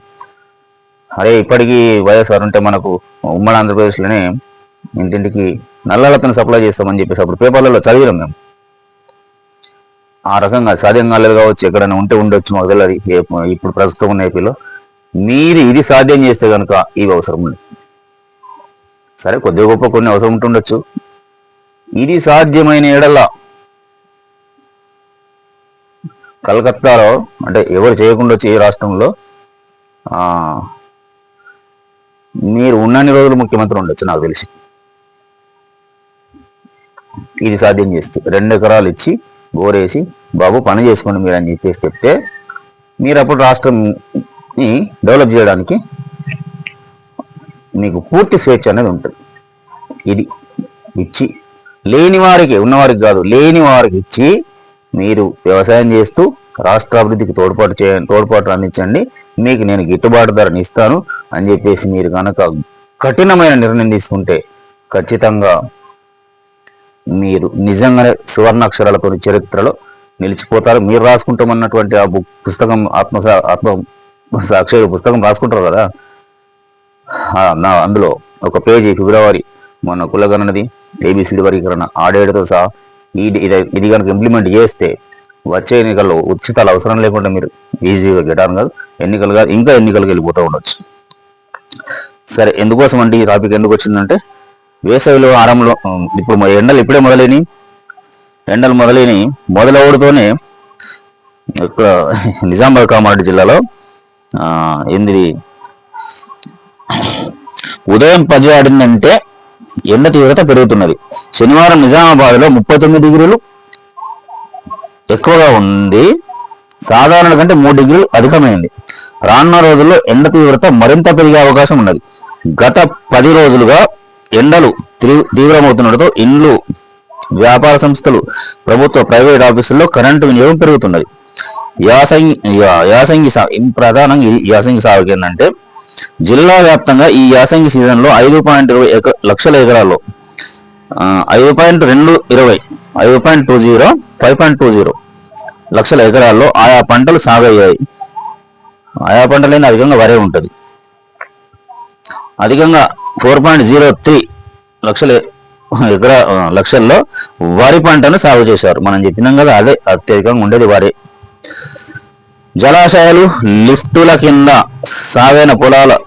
అరే ఇప్పటికీ వైఎస్ఆర్ ఉంటే మనకు ఉమ్మడి ఆంధ్రప్రదేశ్లోనే ఇంటింటికి నల్లలతను సప్లై చేస్తామని చెప్పేసి అప్పుడు పేపర్లలో చదివినాం మేము. ఆ రకంగా సాధ్యం కాలేదు కావచ్చు, ఎక్కడైనా ఉంటే ఉండొచ్చు, మాకు తెలియదు. ఇప్పుడు ప్రస్తుతం ఉన్న ఏపీలో మీరు ఇది సాధ్యం చేస్తే కనుక ఇవి అవసరం ఉంది. సరే, కొద్ది గొప్ప కొన్ని అవసరం ఉంటుండొచ్చు. ఇది సాధ్యమైన ఎడల కలకత్తాలో, అంటే ఎవరు చేయకుండా వచ్చి ఏ రాష్ట్రంలో మీరు ఉన్నన్ని రోజులు ముఖ్యమంత్రి ఉండొచ్చు నాకు తెలిసి. ఇది సాధ్యం చేస్తే 2 ఎకరాలు ఇచ్చి బోరేసి బాబు పని చేసుకోండి మీరు అని చెప్పేసి చెప్తే, మీరు అప్పుడు రాష్ట్రంని డెవలప్ చేయడానికి మీకు పూర్తి స్వేచ్ఛ అనేది ఉంటుంది. ఇది ఇచ్చి లేని వారికి, ఉన్నవారికి కాదు, లేని వారికి ఇచ్చి మీరు వ్యవసాయం చేస్తూ రాష్ట్ర అభివృద్ధికి తోడ్పాటు అందించండి, మీకు నేను గిట్టుబాటు ధరని ఇస్తాను అని చెప్పేసి మీరు కనుక కఠినమైన నిర్ణయం తీసుకుంటే ఖచ్చితంగా మీరు నిజంగానే సువర్ణాక్షరాలతో చరిత్రలో నిలిచిపోతారు. మీరు రాసుకుంటామన్నటువంటి ఆ పుస్తకం సాక్షి పుస్తకం రాసుకుంటారు కదా, అందులో ఒక పేజీ ఫిబ్రవరి మొన్న కులగణనది ఏబిసిడి వర్గీకరణ ఆడేడుతో సహా ఇది కనుక ఇంప్లిమెంట్ చేస్తే వచ్చే ఎన్నికల్లో ఉచితాలు అవసరం లేకుండా మీరు ఈజీగా గెటాను కాదు, ఎన్నికలు కాదు, ఇంకా ఎన్నికలకు వెళ్ళిపోతూ ఉండొచ్చు. సరే, ఎందుకోసం అంటే ఈ టాపిక్ ఎందుకు వచ్చిందంటే, వేసవిలో ఆరంభంలో ఇప్పుడు ఎండలు ఇప్పుడే మొదలవడంతోనే ఇక్కడ నిజామాబాద్ కామారెడ్డి జిల్లాలో ఉదయం 10 ఆడిందంటే ఎండ తీవ్రత పెరుగుతున్నది. శనివారం నిజామాబాద్లో 39 డిగ్రీలు ఎక్కువగా ఉంది, సాధారణ కంటే 3 డిగ్రీలు అధికమైంది. రానున్న రోజుల్లో ఎండ తీవ్రత మరింత పెరిగే అవకాశం ఉన్నది. గత 10 రోజులుగా ఎండలు తీవ్రమవుతుండటంతో ఇండ్లు, వ్యాపార సంస్థలు, ప్రభుత్వ ప్రైవేట్ ఆఫీసుల్లో కరెంటు వినియోగం పెరుగుతున్నది. ప్రధానంగా యాసంగి సాగుకి ఏంటంటే, జిల్లా వ్యాప్తంగా ఈ యాసంగి సీజన్లో 5.20 లక్షల ఎకరాల్లో 5.20 లక్షల ఎకరాల్లో ఆయా పంటలు సాగయ్యాయి. ఆయా పంటలైనా అధికంగా వరే ఉంటుంది. అధికంగా 4.03 లక్షల్లో వరి పంటను సాగు చేశారు. మనం చెప్పినాం కదా, అదే అత్యధికంగా ఉండేది వరి. జలాశయాలు, లిఫ్టుల కింద సాగైన పొలాలు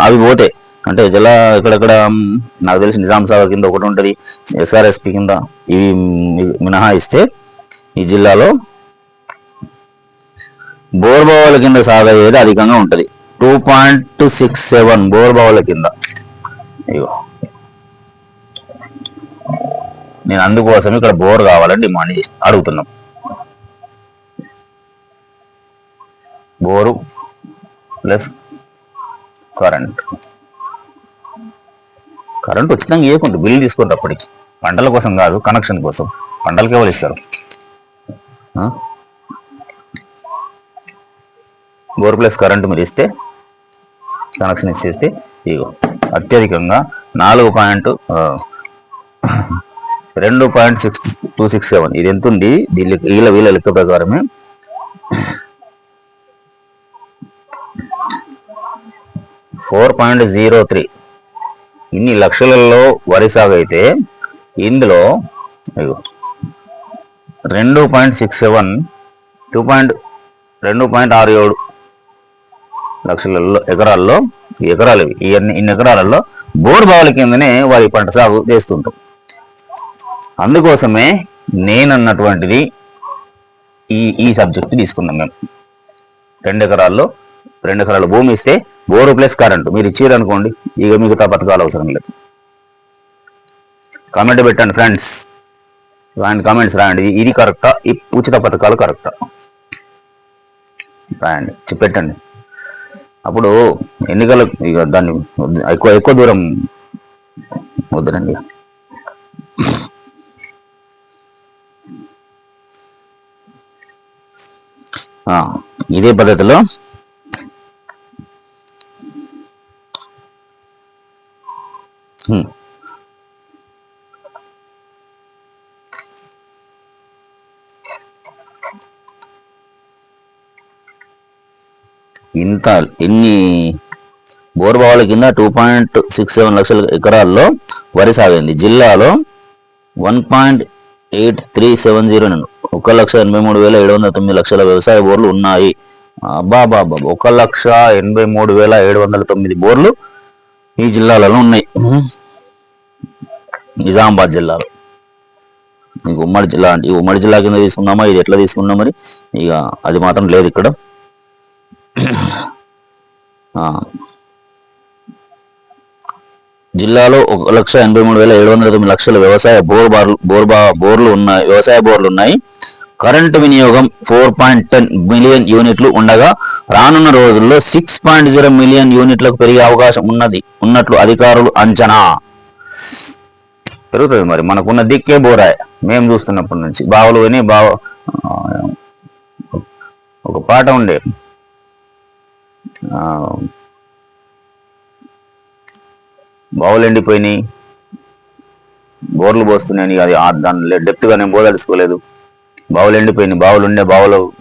అవి పోతే అంటే ఇక్కడెక్కడ నాకు తెలిసి నిజాం సాగర్ కింద ఒకటి ఉంటుంది, ఎస్ఆర్ఎస్పి కింద, ఇవి మినహాయిస్తే ఈ జిల్లాలో బోర్బావుల కింద సాగయ్యేది అధికంగా ఉంటుంది. 2.67 బోర్బావుల కింద. ఇగో నేను అందుకోసం ఇక్కడ బోర్ కావాలని డిమాండ్ చేసి అడుగుతున్నాం. బోరు ప్లస్ కరెంట్ ఉచితంగా ఇవ్వకుండా బిల్లు తీసుకుంటారు అప్పటికి. పంటల కోసం కాదు, కనెక్షన్ కోసం. పంటలకి ఎవరు ఇస్తారు? బోర్ ప్లస్ కరెంటు మీరు ఇస్తే, కనెక్షన్ ఇచ్చేస్తే ఇగో అత్యధికంగా 2.6267. ఇది ఎంత ఉంది? వీళ్ళ లెక్క ప్రకారమే 4.03. ఇన్ని లక్షలలో వరి సాగు అయితే ఇందులో 2.67 2.67 లక్షలలో ఎకరాల్లో ఇన్ని ఎకరాలలో బోర్ బావుల కిందనే వారి పంట సాగు చేస్తుంటాం. అందుకోసమే నేనన్నటువంటిది ఈ సబ్జెక్ట్ తీసుకున్నాం మేము. 2 ఎకరాల భూమి ఇస్తే బోరు ప్లస్ కరెంటు మీరు ఇచ్చారనుకోండి, ఇక మిగతా పథకాలు అవసరం లేదు. కామెంట్ పెట్టండి ఫ్రెండ్స్, కామెంట్స్ రాయండి. ఇది కరెక్టా? ఈ ఉచిత పథకాలు కరెక్టా రాయండి, పెట్టండి. అప్పుడు ఎన్నికలు ఇక దాన్ని ఎక్కువ దూరం వద్దునండి. ఇదే పద్ధతిలో ఇన్ని బోర్బావుల కింద 2.67 లక్షల ఎకరాల్లో వరి సాగింది. జిల్లాలో 1.8370 1,83,709 లక్షల వ్యవసాయ బోర్లు ఉన్నాయి. బాబా 1,83,709 బోర్లు ఈ జిల్లాలలో ఉన్నాయి. నిజామాబాద్ జిల్లాలో. ఉమ్మడి జిల్లా అంటే ఉమ్మడి జిల్లా కింద తీసుకున్నామా, ఇది ఎట్లా తీసుకున్నాం మరి, ఇక అది మాత్రం లేదు ఇక్కడ. జిల్లాలో 1,83,709 లక్షల వ్యవసాయ వ్యవసాయ బోర్లు ఉన్నాయి. కరెంటు వినియోగం 4.10 మిలియన్ యూనిట్లు ఉండగా రానున్న రోజుల్లో 6.0 మిలియన్ యూనిట్లకు పెరిగే అవకాశం ఉన్నట్లు అధికారులు అంచనా. పెరుగుతుంది మరి, మనకున్న దిక్కే బోరాయ్. మేము చూస్తున్నప్పటి నుంచి బావులు విని ఒక పాట ఉండే, బావులు ఎండిపోయినాయి, బోర్లు పోస్తున్నాయి. అది దాని డెప్త్గా నేను బోదలుచుకోలేదు. బావులు ఎండిపోయినాయి, బావుల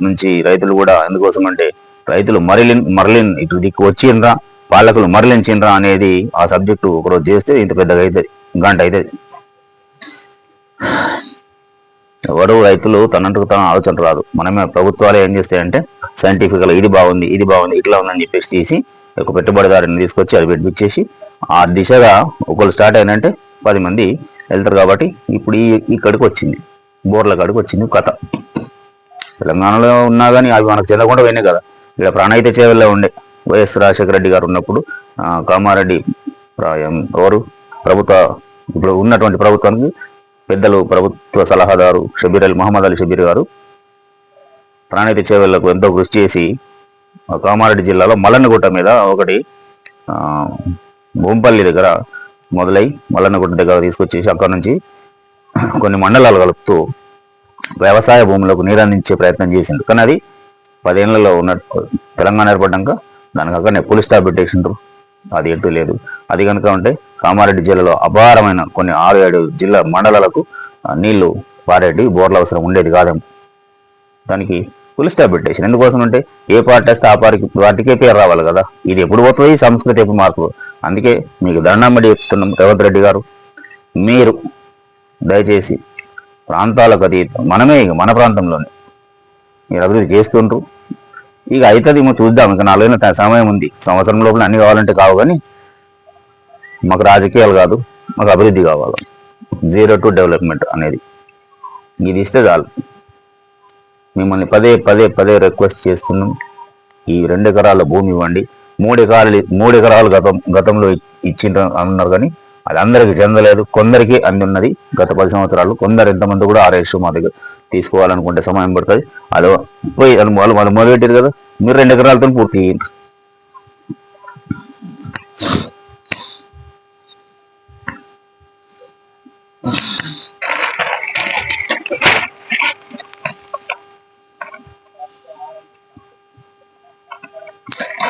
నుంచి రైతులు కూడా, ఎందుకోసం అంటే రైతులు మరలిన్ ఇటు దిక్కు వచ్చిండ్రా, పాలకులు మరలించిండ్రా అనేది ఆ సబ్జెక్టు ఒకరోజు చేస్తే ఇంత పెద్దగా అవుతుంది, గంట అవుతుంది. ఎవరు రైతులు తనంతకు తన ఆలోచన రాదు. మనమే ప్రభుత్వాలు ఏం చేస్తాయంటే సైంటిఫిక్గా ఇది బాగుంది ఇట్లా ఉందని చెప్పేసి తీసి ఒక పెట్టుబడిదారుని తీసుకొచ్చి అది పెట్టించేసి ఆ దిశగా ఒకళ్ళు స్టార్ట్ అయినంటే 10 మంది వెళ్తారు. కాబట్టి ఇప్పుడు ఇక్కడికి వచ్చింది, బోర్ల కాడికి వచ్చింది కథ. తెలంగాణలో ఉన్నా కానీ అవి మనకు చెందకుండా పోయినాయి కదా. ఇక్కడ ప్రాణహిత చేవల్లో ఉండే వైఎస్ రాజశేఖర రెడ్డి గారు ఉన్నప్పుడు కామారెడ్డి ఎవరు ఇప్పుడు ఉన్నటువంటి ప్రభుత్వానికి పెద్దలు ప్రభుత్వ సలహాదారు మహమ్మద్ అలీ షబీర్ గారు ప్రాణహిత చేవళ్లకు ఎంతో కృషి చేసి కామారెడ్డి జిల్లాలో మల్లన్నగుట్ట మీద ఒకటి భూంపల్లి దగ్గర మొదలై మల్లన్నగుట్ట దగ్గర తీసుకొచ్చేసి అక్కడ నుంచి కొన్ని మండలాలు కలుపుతూ వ్యవసాయ భూములకు నీరు అందించే ప్రయత్నం చేసిండ్రు. కానీ అది 10 ఏళ్లలో తెలంగాణ ఏర్పడ్డాక దానికి అక్కడనే పులి స్టాప్ పెట్టేసిండ్రు. అది ఎటు లేదు. అది కనుక ఉంటే కామారెడ్డి జిల్లాలో అపారమైన కొన్ని 6-7 జిల్లా మండలాలకు నీళ్లు పారేటి బోర్ల అవసరం ఉండేది కాదేమో. దానికి పులి స్టాప్ పెట్టేసి, ఎందుకోసం అంటే ఏ పార్టీ వస్తే ఆ పార్టీకే పేరు రావాలి కదా. ఇది ఎప్పుడు పోతుంది, సంస్కృతి ఎప్పుడు మార్పు. అందుకే మీకు దండం చెప్తున్నాం, రేవంత్ రెడ్డి గారు, మీరు దయచేసి ప్రాంతాలకు అతీతం మనమే ఇక మన ప్రాంతంలోనే మీరు అభివృద్ధి చేస్తుండ్రు. ఇక అవుతుంది చూద్దాం. ఇక 4 ఏళ్ళ సమయం ఉంది. సంవత్సరం లోపల అన్ని కావాలంటే కావు, కానీ మాకు రాజకీయాలు కాదు, మాకు అభివృద్ధి కావాలి. 0 to డెవలప్మెంట్ అనేది ఇది ఇస్తే చాలు. మిమ్మల్ని పదే పదే పదే రిక్వెస్ట్ చేస్తున్నాం, ఈ 2 ఎకరాల భూమి ఇవ్వండి. 3 ఎకరాలు గతంలో ఇచ్చిండ్రు అన్నారు, కానీ అది అందరికి చెందలేదు, కొందరికి అంది ఉన్నది గత 10 సంవత్సరాలు. కొందరు ఎంతమంది కూడా ఆర్ఎస్ మా దగ్గర తీసుకోవాలనుకుంటే సమయం పడుతుంది. అది పోయి వాళ్ళు మొదలుపెట్టారు కదా, మీరు 2 ఎకరాలతో పూర్తి చేయండి.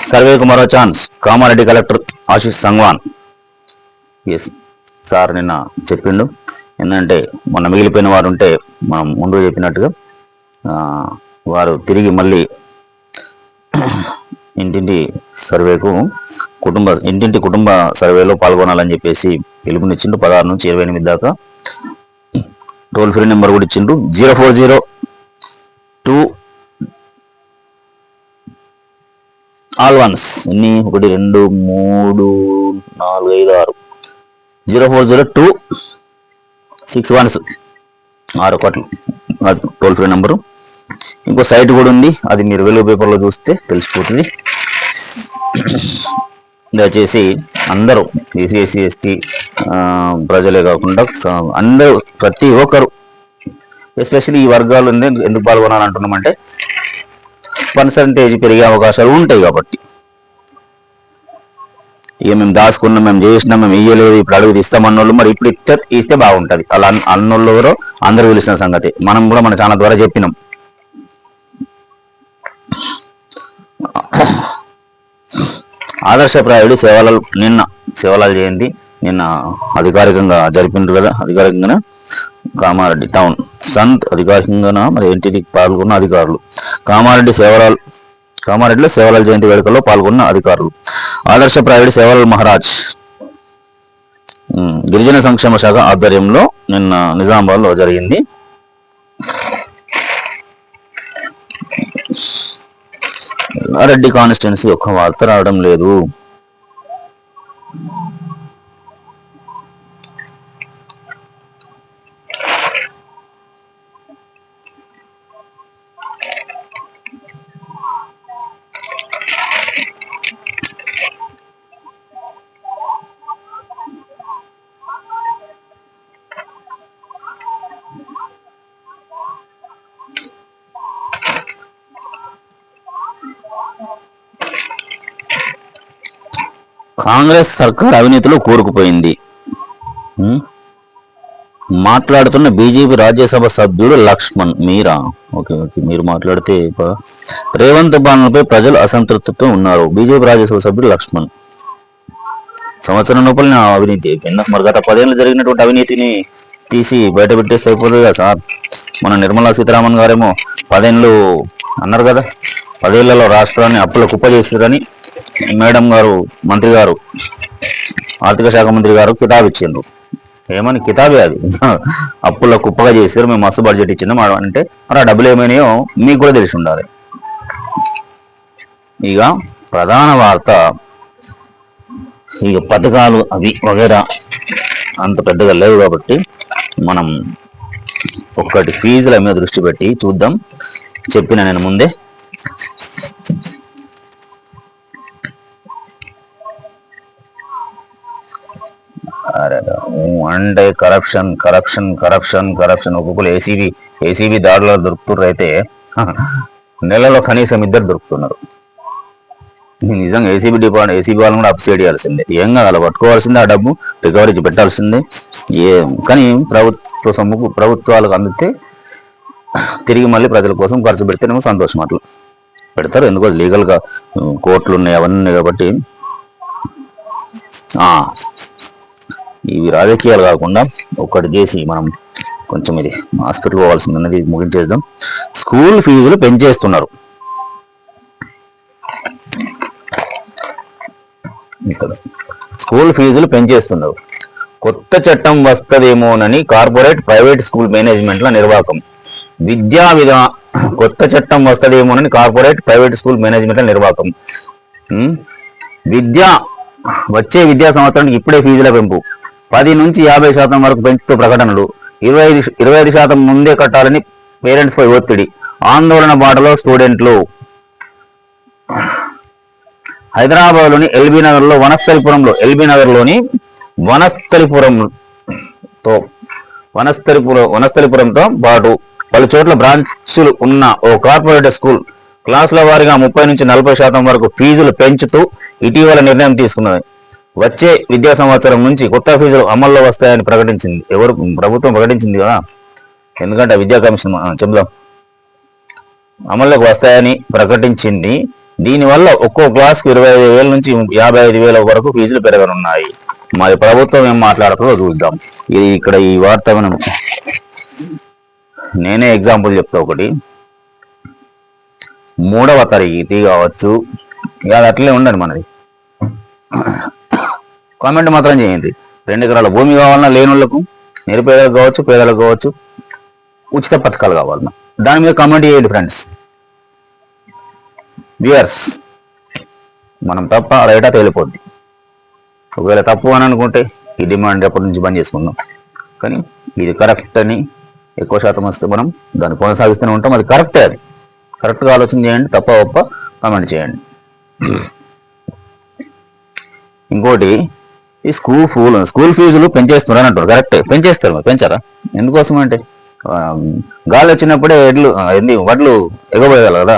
సర్వేకు మరో chance, Kamareddy collector Ashish Sangwan. Yes sir నిన్న చెప్పిండు. ఏంటంటే మొన్న మిగిలిపోయిన వారు ఉంటే మనం ముందు చెప్పినట్టుగా వారు తిరిగి మళ్ళీ ఇంటింటి కుటుంబ సర్వేలో పాల్గొనాలని చెప్పేసి పిలుపునిచ్చిండు. 16 నుంచి 28 దాకా టోల్ ఫ్రీ నెంబర్ కూడా ఇచ్చిండు. 040-2 ఆల్ వన్స్. ఎన్ని? 1 2 3 4 5 6. 040-261 6 అది టోల్ ఫ్రీ నెంబరు. ఇంకో సైట్ కూడా ఉంది, అది మీరు వెలుగు పేపర్లో చూస్తే తెలిసిపోతుంది. దయచేసి అందరూ ఎస్సీ ఎస్టీ ప్రజలే కాకుండా అందరూ, ప్రతి ఒక్కరు, ఎస్పెషల్లీ ఈ వర్గాలు ఎందుకు పాల్గొనాలంటున్నామంటే పర్సంటేజ్ పెరిగే అవకాశాలు ఉంటాయి కాబట్టి. ఇక మేము దాచుకున్నాం, మేము చేసినాం, మేము ఇయ్యలేదు, ఇప్పుడు అడుగు ఇస్తామన్నోళ్ళు మరి ఇప్పుడు ఇస్తే బాగుంటుంది. అలా అన్నోళ్ళు ఎవరో అందరూ తెలిసిన సంగతి. మనం కూడా మన ఛానల్ ద్వారా చెప్పినాం. ఆదర్శప్రాయుడు సేవలాల్ జయంతి నిన్న అధికారికంగా జరిపిండ్రు కదా. అధికారికంగా కామారెడ్డి టౌన్ సంత్ అధికారికంగా మరి ఏంటిది పాల్గొన్న అధికారులు. కామారెడ్డిలో సేవలాల్ జయంతి వేడుకల్లో పాల్గొన్న అధికారులు. ఆదర్శప్రాయుడు సేవలాల్ మహారాజ్ గిరిజన సంక్షేమ శాఖ ఆధ్వర్యంలో నిన్న నిజామాబాద్లో జరిగింది. రెడ్డి కాన్స్టిట్యున్సీ ఒక్క వార్త రావడం లేదు. కాంగ్రెస్ సర్కార్ అవినీతిలో కూరుకుపోయింది. మాట్లాడుతున్న బీజేపీ రాజ్యసభ సభ్యుడు లక్ష్మణ్ మీరా. ఓకే, మీరు మాట్లాడితే రేవంత్ పాలనపై ప్రజలు అసంతృప్తితో ఉన్నారు. బీజేపీ రాజ్యసభ సభ్యుడు లక్ష్మణ్. సంవత్సరం లోపల అవినీతి అయిపోయిందా? మరి గత 10 ఏళ్ళు జరిగినటువంటి అవినీతిని తీసి బయట పెట్టేస్తే అయిపోతుంది కదా సార్. మన నిర్మలా సీతారామన్ గారేమో 10 ఏళ్ళు అన్నారు కదా, 10 ఏళ్లలో రాష్ట్రాన్ని అప్పుల కుప్ప చేస్తారని మేడం గారు, మంత్రి గారు, ఆర్థిక శాఖ మంత్రి గారు కితాబ్ ఇచ్చిండ్రు. ఏమని కితాబే అది, అప్పుల కుప్పగా చేశారు, మేము మస్తు బడ్జెట్ ఇచ్చిందాం అంటే మరి ఆ డబ్బులు ఏమైనాయో మీకు కూడా తెలిసి ఉండాలి. ఇక ప్రధాన వార్త, ఇక పథకాలు అవి వగేరా అంత పెద్దగా లేవు కాబట్టి మనం ఒక్కటి ఫీజుల మీద దృష్టి పెట్టి చూద్దాం. చెప్పిన నేను ముందే అంటే కరప్షన్ కరప్షన్ కరప్షన్ కరప్షన్. ఒక్కొక్కరు ఏసీబీ దాడులో దొరుకుతున్నారు. అయితే నెలలో కనీసం 2 దొరుకుతున్నారు. నిజంగా ఏసీబీ వాళ్ళని కూడా అప్సైడ్ చేయాల్సిందే. ఏం కాదు, అలా పట్టుకోవాల్సిందే, ఆ డబ్బు రికవరీ పెట్టాల్సిందే. కానీ ప్రభుత్వ సొమ్ముకు ప్రభుత్వాలకు అందితే తిరిగి మళ్ళీ ప్రజల కోసం ఖర్చు పెడితేనేమో సంతోషం. అట్లా పెడతారు, ఎందుకో లీగల్గా కోర్టులు ఉన్నాయి, అవన్నీ ఉన్నాయి కాబట్టి. ఇవి రాజకీయాలు కాకుండా ఒక్కటి చేసి మనం కొంచెం ఇది హాస్పిటల్ పోవాల్సిందన్నది ముగించేద్దాం. స్కూల్ ఫీజులు పెంచేస్తున్నారు. ఇక్కడ స్కూల్ ఫీజులు పెంచేస్తున్నారు. కొత్త చట్టం వస్తదేమోనని కార్పొరేట్ ప్రైవేట్ స్కూల్ మేనేజ్మెంట్ల నిర్వాకం. కొత్త చట్టం వస్తదేమోనని కార్పొరేట్ ప్రైవేట్ స్కూల్ మేనేజ్మెంట్ల నిర్వాకం. విద్యా వచ్చే విద్యా సంవత్సరానికి ఇప్పుడే ఫీజుల పెంపు 10 నుంచి 50% వరకు పెంచుతూ ప్రకటనలు, 25% ముందే కట్టాలని పేరెంట్స్ పై ఒత్తిడి, ఆందోళన బాటలో స్టూడెంట్లు. హైదరాబాద్లోని ఎల్బీ నగర్లో ఎల్బీ వనస్థలిపురంతో పాటు పలు చోట్ల బ్రాంచ్లు ఉన్న ఓ కార్పొరేట్ స్కూల్ క్లాసుల వారీగా 30 నుంచి 40% వరకు ఫీజులు పెంచుతూ ఇటీవల నిర్ణయం తీసుకున్నది. వచ్చే విద్యా సంవత్సరం నుంచి కొత్త ఫీజులు అమల్లో వస్తాయని ప్రకటించింది. ప్రభుత్వం ప్రకటించింది కదా, ఎందుకంటే విద్యా కమిషన్ చెప్దాం, అమల్లోకి వస్తాయని ప్రకటించింది. దీనివల్ల ఒక్కో క్లాస్కు 25,000 నుంచి 55,000 వరకు ఫీజులు పెరగనున్నాయి. మరి ప్రభుత్వం ఏం మాట్లాడుతుందో చూద్దాం. ఇది ఇక్కడ ఈ వార్త మనం నేనే ఎగ్జాంపుల్ చెప్తా. ఒకటి 3వ తరగతి కావచ్చు, ఇక అట్లే ఉండండి. మనది కామెంట్ మాత్రం చేయండి. 2 ఎకరాల భూమి కావాలన్నా లేని వాళ్ళకు, నిరుపేదలకు కావచ్చు, పేదలకు కావచ్చు, ఉచిత పథకాలు కావాలన్నా దాని మీద కామెంట్ చేయండి ఫ్రెండ్స్. వ్యూయర్స్, మనం తప్ప రైటా తేలిపోద్ది. ఒకవేళ తప్పు అని అనుకుంటే ఈ డిమాండ్ ఎప్పటి నుంచి బంద్ చేసుకుందాం. కానీ ఇది కరెక్ట్ అని ఎక్కువ శాతం వస్తే మనం దాన్ని కొనసాగిస్తూనే ఉంటాం. అది కరెక్టే, అది కరెక్ట్గా ఆలోచన చేయండి. తప్ప ఒప్ప కామెంట్ చేయండి. ఇంకోటి, ఈ స్కూల్ ఫీజులు పెంచేస్తున్నారు అని అంటారు. కరెక్టే, పెంచేస్తారు. మరి పెంచారా? ఎందుకోసం అంటే గాలి వచ్చినప్పుడే వడ్లు ఎగబోయాలి కదా.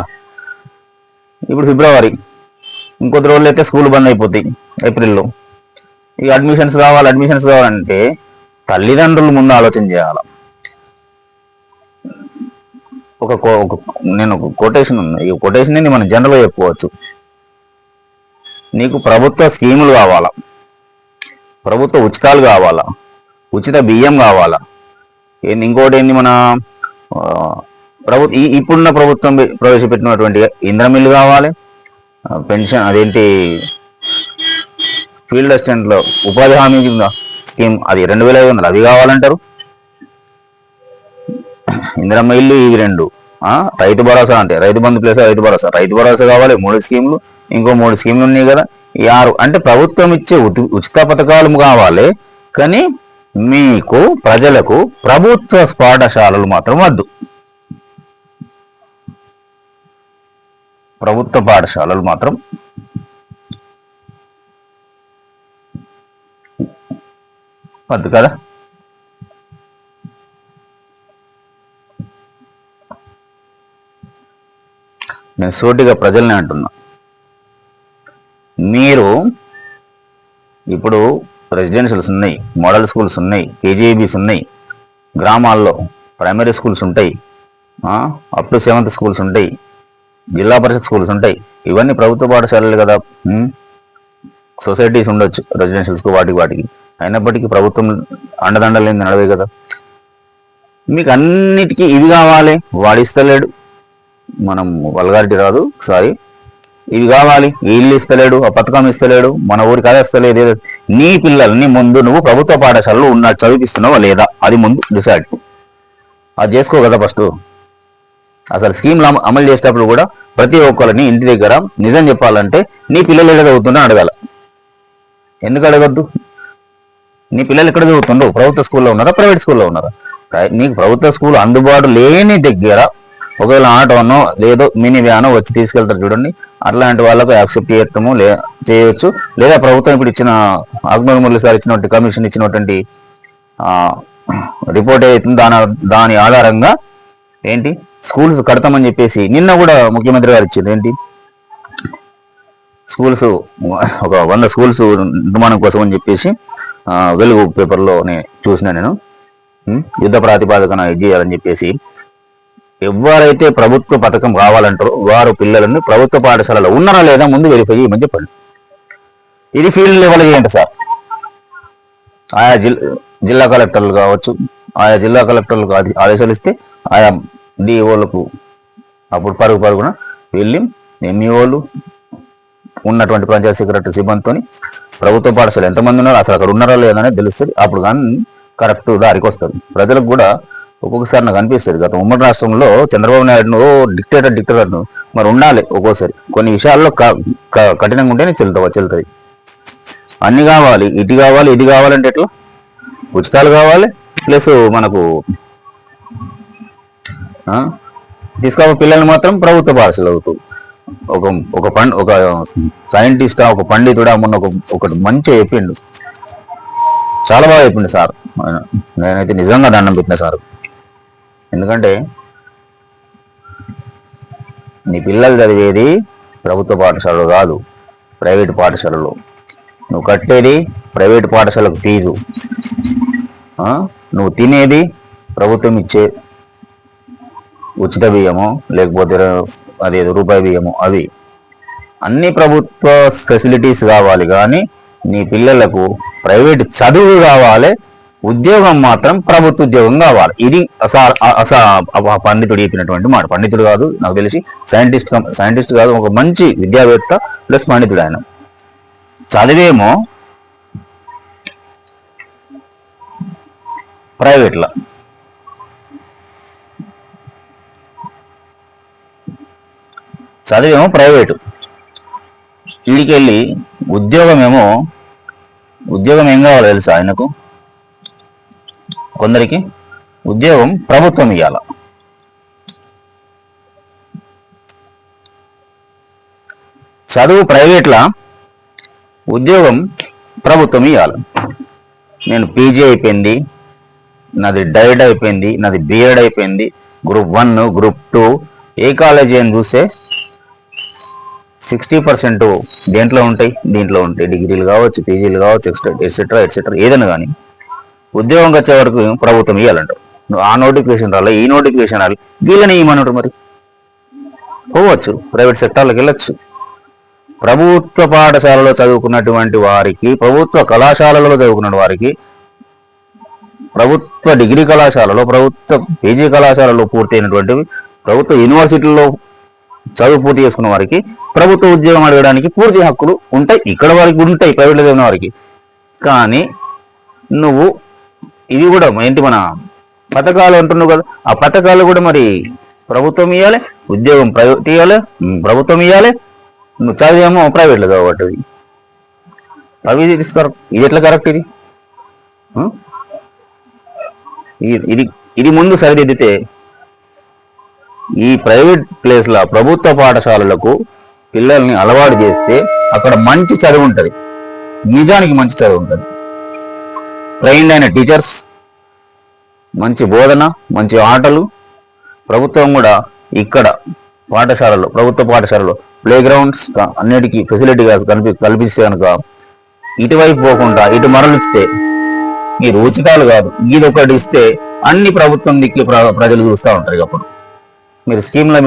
ఇప్పుడు ఫిబ్రవరి, ఇంకొద్ది రోజులు అయితే స్కూల్ బంద్ అయిపోతాయి ఏప్రిల్లో. ఇక అడ్మిషన్స్ కావాలంటే తల్లిదండ్రులు ముందు ఆలోచన చేయాలి. నేను ఒక కొటేషన్ ఉంది, ఈ కొటేషన్ మనం జనరల్గా చెప్పుకోవచ్చు. నీకు ప్రభుత్వ స్కీములు కావాలా, ప్రభుత్వ ఉచితాలు కావాలా, ఉచిత బియ్యం కావాలా, ఇంకోటి ఏంటి, మన ఇప్పుడున్న ప్రభుత్వం ప్రవేశపెట్టినటువంటి ఇంద్రమిల్లు కావాలి, పెన్షన్ అదేంటి ఫీల్డ్ అసిస్టెంట్లో ఉపాధి హామీ స్కీమ్ అది 2,500 అది కావాలంటారు. ఇందిరమ్మ ఇల్లు ఇవి 2. రైతు భరోసా అంటే రైతు బంధు ప్లస్ రైతు భరోసా కావాలి, 3 స్కీములు, ఇంకో 3 స్కీములు ఉన్నాయి కదా, 6. అంటే ప్రభుత్వం ఇచ్చే ఉచిత పథకాలు కావాలి. కానీ మీకు ప్రజలకు ప్రభుత్వ పాఠశాలలు మాత్రం వద్దు. ప్రభుత్వ పాఠశాలలు మాత్రం వద్దు కదా. నేను సూటిగా ప్రజల్ని అంటున్నా, మీరు ఇప్పుడు రెసిడెన్షియల్స్ ఉన్నాయి, మోడల్ స్కూల్స్ ఉన్నాయి, కేజీబీస్ ఉన్నాయి, గ్రామాల్లో ప్రైమరీ స్కూల్స్ ఉంటాయి, అప్ టు 7th స్కూల్స్ ఉంటాయి, జిల్లా పరిషత్ స్కూల్స్ ఉంటాయి. ఇవన్నీ ప్రభుత్వ పాఠశాలలు కదా. సొసైటీస్ ఉండొచ్చు రెసిడెన్షియల్స్కు, వాటికి అయినప్పటికీ ప్రభుత్వం అండదండలు ఏంది నడవే కదా. మీకు అన్నిటికీ ఇవి కావాలి, వాడిస్తలేడు, మనం వల్గారిటీ రాదు సారీ, ఇవి కావాలి, ఇల్లు ఇస్తలేడు, ఆ పథకం ఇస్తలేడు, మన ఊరికి అది ఇస్తలేదు. నీ పిల్లల్ని ముందు నువ్వు ప్రభుత్వ పాఠశాలలో చదివిస్తున్నావా లేదా, అది ముందు డిసైడ్. అది చేసుకో కదా ఫస్ట్. అసలు స్కీమ్లు అమలు చేసేటప్పుడు కూడా ప్రతి ఒక్కరిని ఇంటి దగ్గర నిజం చెప్పాలంటే నీ పిల్లలు ఎక్కడ చదువుతున్నా అడగాల. ఎందుకు అడగద్దు? నీ పిల్లలు ఎక్కడ చదువుతుండవు? ప్రభుత్వ స్కూల్లో ఉన్నారా, ప్రైవేట్ స్కూల్లో ఉన్నారా? నీకు ప్రభుత్వ స్కూల్ అందుబాటు లేని దగ్గర ఒకవేళ ఆటోనో లేదో మినీ వ్యానో వచ్చి తీసుకెళ్తారు చూడండి, అట్లాంటి వాళ్ళకు యాక్సెప్ట్ చేయొచ్చు. లేదా ప్రభుత్వం ఇప్పుడు ఇచ్చిన ఆగ్మూర్ మురళి సార్ ఇచ్చినటువంటి కమిషన్ ఇచ్చినటువంటి రిపోర్ట్ అవుతుంది, దాని ఆధారంగా ఏంటి స్కూల్స్ కడతామని చెప్పేసి నిన్న కూడా ముఖ్యమంత్రి గారు ఇచ్చింది. ఏంటి స్కూల్స్ ఒక 100 స్కూల్స్ నిర్మాణం కోసం అని చెప్పేసి వెలుగు పేపర్లో చూసిన నేను. యుద్ధ ప్రాతిపాదికన ఇది చేయాలని చెప్పేసి ఎవరైతే ప్రభుత్వ పథకం కావాలంటారో వారు పిల్లలను ప్రభుత్వ పాఠశాలలో ఉన్నారా లేదా ముందు వెరిఫై చేయమని చెప్పండి. ఇది ఫీల్డ్ లెవెల్ చేయండి సార్. ఆయా జిల్లా కలెక్టర్లు కావచ్చు, ఆయా జిల్లా కలెక్టర్లకు ఆదేశాలు ఇస్తే ఆయా డిఓలకు అప్పుడు పరుగున వెళ్ళి ఎంఈఓలు ఉన్నటువంటి పంచాయతీ సెక్రటరీ సిబ్బందితో ప్రభుత్వ పాఠశాల ఎంతమంది ఉన్నారో అసలు అక్కడ ఉన్నారా లేదని తెలుస్తుంది. అప్పుడు కానీ కరెక్ట్ దారికి వస్తుంది. ప్రజలకు కూడా ఒక్కొక్కసారి నాకు అనిపిస్తుంది, గత ఉమ్మడి రాష్ట్రంలో చంద్రబాబు నాయుడును డిక్టేటర్ మరి ఉండాలి ఒక్కోసారి కొన్ని విషయాల్లో కఠినంగా ఉంటేనే చెల్లుతుంది. అన్ని కావాలి, ఇటు కావాలి, ఇది కావాలంటే ఎట్లా? ఉచితాలు కావాలి, ప్లస్ మనకు తీసుకోవాలి. పిల్లల్ని మాత్రం ప్రభుత్వ పాఠశాల అవుతూ ఒక ఒక సైంటిస్ట్, ఒక పండితుడా మొన్న ఒకటి మంచి చెప్పిండు, చాలా బాగా చెప్పిండు సార్. నేనైతే నిజంగా దండం పెట్టిన సార్. ఎందుకంటే నీ పిల్లలు చదివేది ప్రభుత్వ పాఠశాలలో కాదు, ప్రైవేటు పాఠశాలలో. నువ్వు కట్టేది ప్రైవేటు పాఠశాలకు ఫీజు, నువ్వు తినేది ప్రభుత్వం ఇచ్చే ఉచిత బియ్యము, లేకపోతే అదేదో రూపాయి బియ్యము, అవి అన్ని ప్రభుత్వ ఫెసిలిటీస్ కావాలి. కానీ నీ పిల్లలకు ప్రైవేట్ చదువు కావాలి, ఉద్యోగం మాత్రం ప్రభుత్వ ఉద్యోగం కావాలి. ఇది పండితుడు చెప్పినటువంటి మాట. పండితుడు కాదు, నాకు తెలిసి సైంటిస్ట్ కాదు, ఒక మంచి విద్యావేత్త ప్లస్ పండితుడు ఆయన. చదివేమో ప్రైవేట్లో, చదివేమో ప్రైవేటు. వీడికెళ్ళి ఉద్యోగం ఏం కావాలో తెలుసా ఆయనకు? కొందరికి ఉద్యోగం ప్రభుత్వం ఇవ్వాల. చదువు ప్రైవేట్లా, ఉద్యోగం ప్రభుత్వం ఇవ్వాలి. నేను పీజీ అయిపోయింది, నాది డైరెక్ట్ అయిపోయింది, నాది బిఎడ్ అయిపోయింది, గ్రూప్ 1, గ్రూప్ 2, ఏ కాలేజీ అని చూస్తే 60% దేంట్లో ఉంటాయి, దీంట్లో ఉంటాయి. డిగ్రీలు కావచ్చు, పీజీలు కావచ్చు, ఎట్సెట్రా ఏదైనా కానీ ఉద్యోగం వచ్చే వరకు ప్రభుత్వం ఇవ్వాలంటారు. నువ్వు ఆ నోటిఫికేషన్ రాలే, ఈ నోటిఫికేషన్ రాలి, వీళ్ళని ఇవ్వమంటారు. మరి పోవచ్చు, ప్రైవేట్ సెక్టార్లకు వెళ్ళొచ్చు. ప్రభుత్వ పాఠశాలలో చదువుకున్నటువంటి వారికి, ప్రభుత్వ కళాశాలలో చదువుకున్న వారికి, ప్రభుత్వ డిగ్రీ కళాశాలలో, ప్రభుత్వ పీజీ కళాశాలలో పూర్తయినటువంటివి, ప్రభుత్వ యూనివర్సిటీల్లో చదువు పూర్తి చేసుకున్న వారికి ప్రభుత్వ ఉద్యోగం అడగడానికి పూర్తి హక్కులు ఉంటాయి. ఇక్కడ వారికి ఉంటాయి, ప్రైవేట్లో చదివిన వారికి. కానీ నువ్వు ఇది కూడా ఏంటి, మన పథకాలు అంటున్నావు కదా, ఆ పథకాలు కూడా మరి ప్రభుత్వం ఇవ్వాలి, ఉద్యోగం ప్రైవేట్ ఇవ్వాలి, ప్రభుత్వం ఇవ్వాలి, నువ్వు చదివేమో ప్రైవేట్లో చదవబట్టది. అవి ఇది ఎట్లా కరెక్ట్? ఇది ముందు సరిదిద్దితే ఈ ప్రైవేట్ ప్లేస్లో ప్రభుత్వ పాఠశాలలకు పిల్లల్ని అలవాటు చేస్తే అక్కడ మంచి చదువు ఉంటుంది, నిజానికి మంచి చదువు ఉంటుంది. ట్రైన్డ్ అయిన టీచర్స్, మంచి బోధన, మంచి ఆటలు. ప్రభుత్వం కూడా ఇక్కడ పాఠశాలలో, ప్రభుత్వ పాఠశాలలో ప్లే గ్రౌండ్స్ అన్నిటికీ ఫెసిలిటీగా కల్పిస్తే కనుక ఇటువైపు పోకుండా ఇటు మరలిస్తే, మీరు ఉచితాలు కాదు ఇది ఒకటి ఇస్తే అన్ని ప్రభుత్వం దిక్కి ప్రజలు చూస్తూ ఉంటారు. అప్పుడు మీరు స్కీమ్ల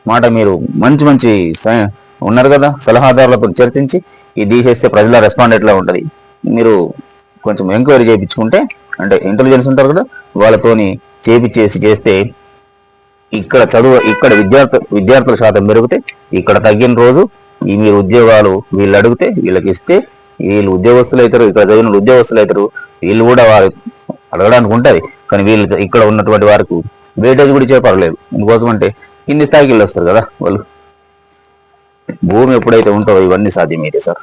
మాట మీరు మంచి ఉన్నారు కదా, సలహాదారులతో చర్చించి ఇది తీసేస్తే ప్రజల రెస్పాండ్ ఎట్లా ఉంటుంది, మీరు కొంచెం ఎంక్వైరీ చేయించుకుంటే, అంటే ఇంటెలిజెన్స్ ఉంటారు కదా, వాళ్ళతోని చేస్తే ఇక్కడ విద్యార్థుల శాతం పెరిగితే, ఇక్కడ తగ్గిన రోజు మీరు ఉద్యోగాలు వీళ్ళు అడిగితే వీళ్ళకి ఇస్తే వీళ్ళు ఉద్యోగస్తులు అవుతారు, ఇక్కడ చదివిన ఉద్యోగస్తులు అవుతారు. వీళ్ళు కూడా వారు అడగడానికి ఉంటుంది, కానీ వీళ్ళు ఇక్కడ ఉన్నటువంటి వారికి వెయిటేజ్ కూడా ఇచ్చే పర్లేదు. ఎందుకోసం అంటే కింది స్థాయికి వెళ్ళి వస్తారు కదా వాళ్ళు. భూమి ఎప్పుడైతే ఉంటుందో ఇవన్నీ సాధ్యమైతే సార్.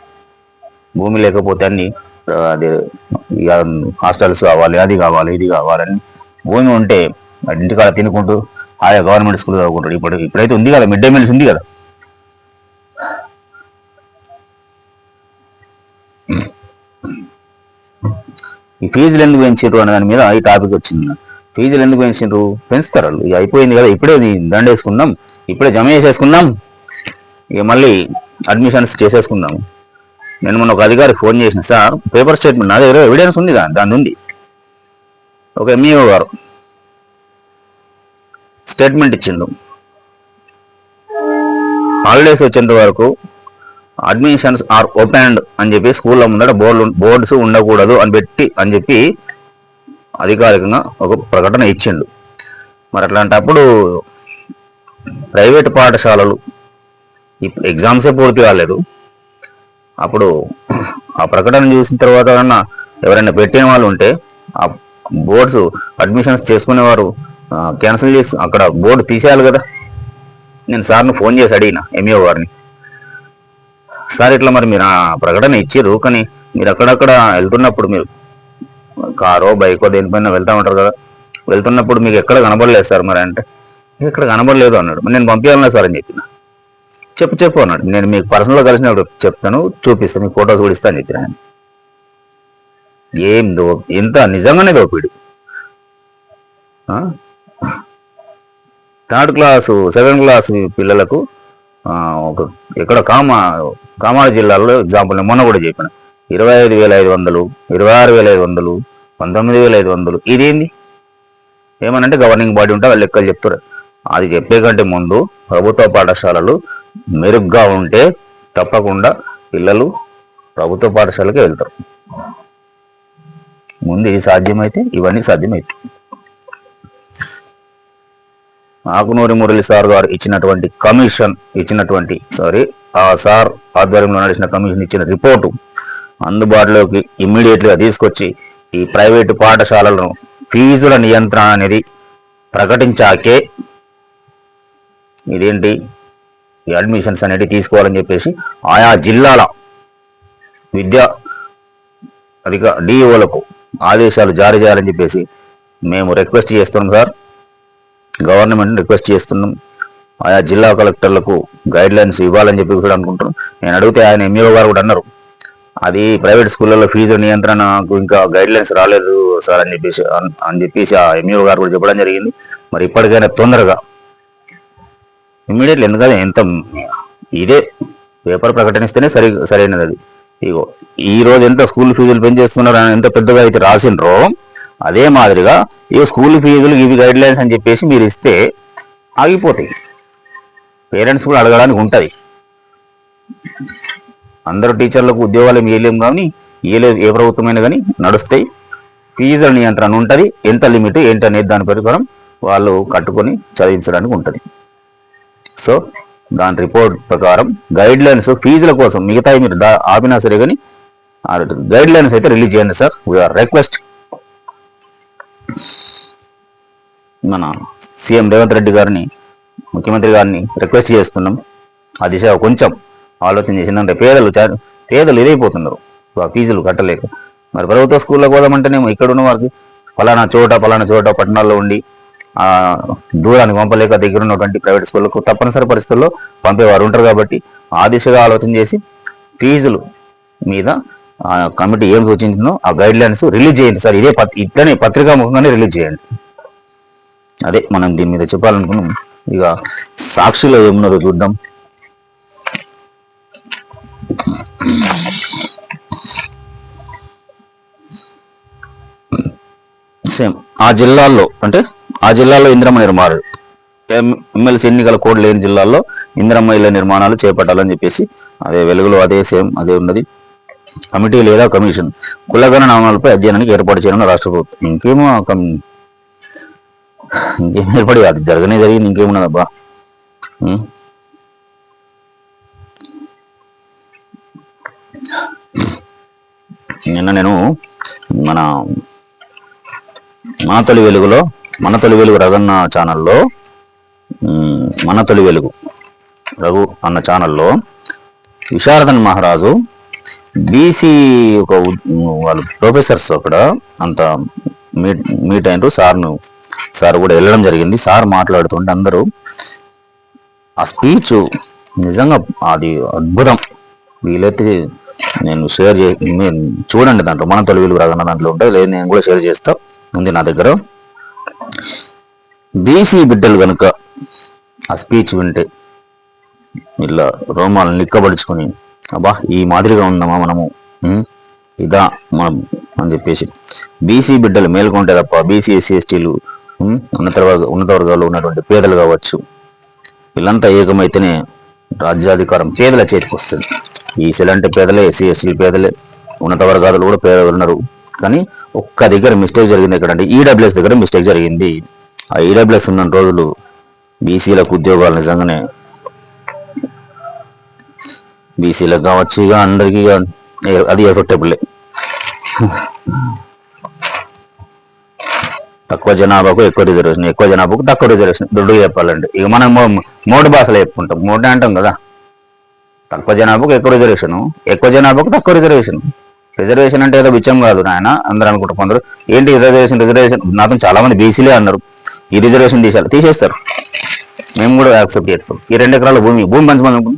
భూమి లేకపోతే అన్ని అదే హాస్టల్స్ కావాలి, అది కావాలి, ఇది కావాలని. భూమి ఉంటే ఇంటికాడ తినుకుంటూ ఆయా గవర్నమెంట్ స్కూల్ చదువుకుంటాడు. ఇప్పుడైతే ఉంది కదా, మిడ్ డే మీల్స్ ఉంది కదా. ఈ ఫీజులు ఎందుకు పెంచారు అనే దాని మీద ఈ టాపిక్ వచ్చింది. ఫీజులు ఎందుకు పెంచుతారు వాళ్ళు. ఇక అయిపోయింది కదా, ఇప్పుడే దండేసుకుందాం, ఇప్పుడే జమ చేసేసుకుందాం, ఇక మళ్ళీ అడ్మిషన్స్ చేసేసుకుందాం. నేను మొన్న ఒక అధికారికి ఫోన్ చేసిన, సార్ పేపర్ స్టేట్మెంట్ నా దగ్గర ఎవిడెన్స్ ఉంది, దాని ఉంది. ఒక ఎంఈఓ గారు స్టేట్మెంట్ ఇచ్చిండు, హాలిడేస్ వచ్చేంత వరకు అడ్మిషన్స్ ఆర్ ఓపెన్డ్ అని చెప్పి స్కూల్లో ముందర బోర్డ్స్ ఉండకూడదు అని చెప్పి అధికారికంగా ఒక ప్రకటన ఇచ్చిండు. మరి అట్లాంటప్పుడు ప్రైవేట్ పాఠశాలలు ఇప్పుడు ఎగ్జామ్సే పూర్తి కాలేదు, అప్పుడు ఆ ప్రకటన చూసిన తర్వాత ఎవరైనా పెట్టిన వాళ్ళు ఉంటే ఆ బోర్డ్స్ అడ్మిషన్స్ చేసుకునేవారు క్యాన్సిల్ చేసి అక్కడ బోర్డు తీసేయాలి కదా. నేను సార్ను ఫోన్ చేసి అడిగిన ఎంఈఓ గారిని, సార్ ఇట్లా మరి మీరు ఆ ప్రకటన ఇచ్చిర్రు, కానీ మీరు అక్కడక్కడ వెళ్తున్నప్పుడు మీరు కారో బైకో దేనిపైన వెళ్తా ఉంటారు కదా, వెళ్తున్నప్పుడు మీకు ఎక్కడ కనబడలేదు సార్ మరి అంటే, ఇక్కడ కనబడలేదు అన్నాడు. నేను పంపించాలన్నా సార్ అని చెప్పిన. చెప్పు అన్నాడు. నేను మీకు పర్సనల్గా కలిసినప్పుడు చెప్తాను, చూపిస్తాను, మీకు ఫోటోస్ కూడా ఇస్తా అని చెప్పిన. ఏం ఎంత నిజంగానే దోపిడు. థర్డ్ క్లాసు సెకండ్ క్లాస్ పిల్లలకు ఒక ఎక్కడ కామారెడ్డి జిల్లాలో ఎగ్జాంపుల్ మొన్న కూడా చెప్పిన 25,500, 26,500, 19,500. ఇదేంది ఏమనంటే గవర్నింగ్ బాడీ ఉంటే వాళ్ళు లెక్కలు చెప్తారు. అది చెప్పే కంటే ముందు ప్రభుత్వ పాఠశాలలు మెరుగ్గా ఉంటే తప్పకుండా పిల్లలు ప్రభుత్వ పాఠశాలకే వెళ్తారు. ముందు ఇది సాధ్యమైతే ఇవన్నీ సాధ్యమైతే. ఆకునూరి మురళి సార్ గారు ఆ సార్ ఆధ్వర్యంలో నడిచిన కమిషన్ ఇచ్చిన రిపోర్టు అందుబాటులోకి ఇమ్మీడియట్గా తీసుకొచ్చి ఈ ప్రైవేటు పాఠశాలలను ఫీజుల నియంత్రణ అనేది ప్రకటించాకే ఇదేంటి ఈ అడ్మిషన్స్ అనేది తీసుకోవాలని చెప్పేసి ఆయా జిల్లాల విద్యా డిఈఓలకు ఆదేశాలు జారీ చేయాలని చెప్పేసి మేము రిక్వెస్ట్ చేస్తున్నాం సార్. గవర్నమెంట్ రిక్వెస్ట్ చేస్తున్నాం. ఆయా జిల్లా కలెక్టర్లకు గైడ్ లైన్స్ ఇవ్వాలని చెప్పి కూడా అనుకుంటున్నాం. నేను అడిగితే ఆయన ఎంఈఓ గారు కూడా అన్నారు, అది ప్రైవేట్ స్కూళ్ళలో ఫీజు నియంత్రణకు ఇంకా గైడ్ లైన్స్ రాలేదు సార్ అని చెప్పేసి ఆ ఎంఈఓ గారు కూడా చెప్పడం జరిగింది. మరి ఇప్పటికైనా తొందరగా ఇమ్మీడియట్లీ, ఎందుకంటే ఎంత ఇదే పేపర్ ప్రకటనిస్తేనే సరైనది. అది ఇగో ఈ రోజు ఎంత స్కూల్ ఫీజులు పెంచేస్తున్నారు అని ఎంత పెద్దగా అయితే రాసిండ్రో అదే మాదిరిగా ఈ స్కూల్ ఫీజులు ఇవి గైడ్ లైన్స్ అని చెప్పేసి మీరు ఇస్తే ఆగిపోతాయి. పేరెంట్స్ కూడా అడగడానికి ఉంటుంది. అందరూ టీచర్లకు ఉద్యోగాలు ఇవ్వలేము, కానీ ఏ ప్రభుత్వమైనా కానీ నడుస్తాయి. ఫీజుల నియంత్రణ ఉంటుంది, ఎంత లిమిట్ ఏంటి అనేది దాని ప్రకారం వాళ్ళు కట్టుకొని చదివించడానికి ఉంటుంది. సో దాని రిపోర్ట్ ప్రకారం గైడ్ లైన్స్ ఫీజుల కోసం మిగతాయి మీరు ఆపినా సరే కానీ గైడ్ లైన్స్ అయితే రిలీజ్ చేయండి సార్. We are request. మన సీఎం రేవంత్ రెడ్డి గారిని, ముఖ్యమంత్రి గారిని రిక్వెస్ట్ చేస్తున్నాం. ఆ దిశ కొంచెం ఆలోచన చేసిందంటే పేదలు ఇదైపోతున్నారు ఆ ఫీజులు కట్టలేక. మరి ప్రభుత్వ స్కూల్లో పోదామంటేనేమో ఇక్కడ ఉన్న వారికి పలానా చోట పట్టణాల్లో ఉండి దూరానికి పంపలేక దగ్గర ఉన్నటువంటి ప్రైవేట్ స్కూళ్ళకు తప్పనిసరి పరిస్థితుల్లో పంపేవారు ఉంటారు. కాబట్టి ఆ దిశగా ఆలోచన చేసి ఫీజులు మీద కమిటీ ఏం సూచించిందో ఆ గైడ్ లైన్స్ రిలీజ్ చేయండి సార్. ఇట్లనే పత్రికాముఖంగానే రిలీజ్ చేయండి. అదే మనం దీని మీద చెప్పాలనుకున్నాం. ఇక సాక్షిలో ఏమున్నదో చూద్దాం. సేమ్ ఆ జిల్లాల్లో ఇందిరమ్మ నిర్మాణాలు, ఎమ్మెల్సీ ఎన్నికల కోడ్ లేని జిల్లాల్లో ఇందిరమ్మ ఇళ్ల నిర్మాణాలు చేపట్టాలని చెప్పేసి అదే వెలుగులో అదే ఉన్నది. కమిటీ లేదా కమిషన్ కులగణ నామాలపై అధ్యయనానికి ఏర్పాటు చేయనున్న రాష్ట్ర ప్రభుత్వం. ఇంకేం ఏర్పడి అది జరిగింది. ఇంకేమున్నదబ్బా. నిన్న నేను మన తొలి వెలుగు రఘన్న ఛానల్లో మన తొలి వెలుగు రఘు అన్న ఛానల్లో విశారదన్ మహారాజు బీసీ వాళ్ళు ప్రొఫెసర్స్ అక్కడ అంత మీట్ అయినరు. సార్ కూడా వెళ్ళడం జరిగింది. సార్ మాట్లాడుతుంటే అందరూ ఆ స్పీచ్ నిజంగా అది అద్భుతం. వీలైతే నేను షేర్ మీరు చూడండి, దాంట్లో మన తొలి వెలుగు రఘన్న దాంట్లో ఉంటుంది, లేదు నేను కూడా షేర్ చేస్తా, ఉంది నా దగ్గర. బీసీ బిడ్డలు కనుక ఆ స్పీచ్ వింటే ఇలా రోమాలను నిక్కబడుచుకొని అబ్బా ఈ మాదిరిగా ఉందమ్మా మనము ఇదా మనం అని చెప్పేసి బీసీ బిడ్డలు మేల్కొంటే తప్ప బీసీ ఎస్సీ ఎస్టీలు ఉన్నత వర్గాల్లో ఉన్నటువంటి పేదలు కావచ్చు, వీళ్ళంతా ఏకమైతేనే రాజ్యాధికారం పేదల చేతికి వస్తుంది. ఈసీలు అంటే పేదలే, ఎస్సీ ఎస్టీలు పేదలే, ఉన్నత వర్గాలు కూడా పేదలు ఉన్నారు. కానీ ఒక్క దగ్గర మిస్టేక్ జరిగింది. ఎక్కడంటే ఈడబ్ల్యూఎస్ దగ్గర మిస్టేక్ జరిగింది. ఆ ఈడబ్ల్యూఎస్ ఉన్న రోజులు బీసీలకు ఉద్యోగాలు నిజంగానే బీసీలకు కావచ్చు, ఇక అందరికీ అది ఎఫెక్టబులే. తక్కువ జనాభాకు ఎక్కువ రిజర్వేషన్, ఎక్కువ జనాభాకు తక్కువ రిజర్వేషన్, దుడ్డు చెప్పాలండి. ఇక మనం మోటు భాషలో చెప్పుకుంటాం, మోటు అంటాం కదా. తక్కువ జనాభాకు ఎక్కువ రిజర్వేషన్, ఎక్కువ జనాభాకు తక్కువ రిజర్వేషన్. రిజర్వేషన్ అంటే ఏదో బిచ్చం కాదు నాయన, అందరూ అనుకుంటారు కొందరు. ఏంటి రిజర్వేషన్ రిజర్వేషన్, నాతో చాలా మంది బీసీలే అన్నారు ఈ రిజర్వేషన్ తీసేస్తారు. మేము కూడా యాక్సెప్ట్ చేస్తాం. ఈ 2 ఎకరాల భూమి పంచమందాం,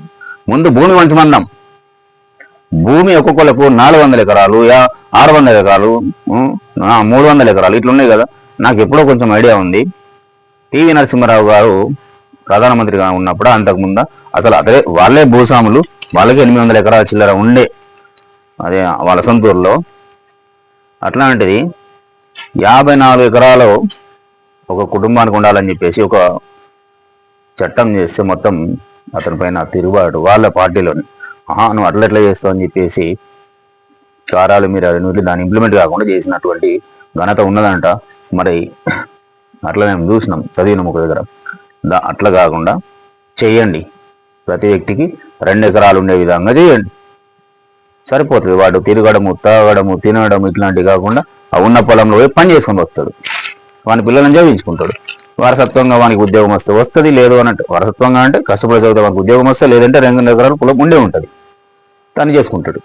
ముందు భూమి పంచమందాం. భూమి ఒక్కొక్కలకు 400 ఎకరాలు, 600 ఎకరాలు, 300 ఎకరాలు ఇట్లా ఉన్నాయి కదా. నాకు ఎప్పుడో కొంచెం ఐడియా ఉంది. పివి నరసింహారావు గారు ప్రధానమంత్రిగా ఉన్నప్పుడు, అంతకుముందు అసలు అదే వాళ్ళే భూస్వాములు, వాళ్ళకి 800 ఎకరాల చిల్లర ఉండే, అదే వాళ్ళ సొంతూరులో. అట్లాంటిది 54 ఎకరాలు ఒక కుటుంబానికి ఉండాలని చెప్పేసి ఒక చట్టం చేస్తే మొత్తం అతని పైన తిరుగుబాటు వాళ్ళ పార్టీలోని. నువ్వు అట్లా చేస్తావు అని చెప్పేసి కారాలు మీరు అది దాన్ని ఇంప్లిమెంట్ కాకుండా చేసినటువంటి ఘనత ఉన్నదంట. మరి అట్లా మేము చూసినాం, చదివినాం ఒక దగ్గర. అట్లా కాకుండా చెయ్యండి, ప్రతి వ్యక్తికి 2 ఎకరాలు ఉండే విధంగా చేయండి, సరిపోతుంది. వాడు తిరగడము, తాగడము, తినడం ఇట్లాంటివి కాకుండా ఆ ఉన్న పొలంలో పోయి పని చేసుకొని వస్తాడు, వాని పిల్లలను చదివించుకుంటాడు. వారసత్వంగా వానికి ఉద్యోగం వస్తుంది, లేదు అన్నట్టు. వారసత్వంగా అంటే కష్టపడి చదివితే వానికి ఉద్యోగం వస్తే, లేదంటే 2 ఎకరాలు పొలం ఉండే ఉంటుంది, తను చేసుకుంటాడు.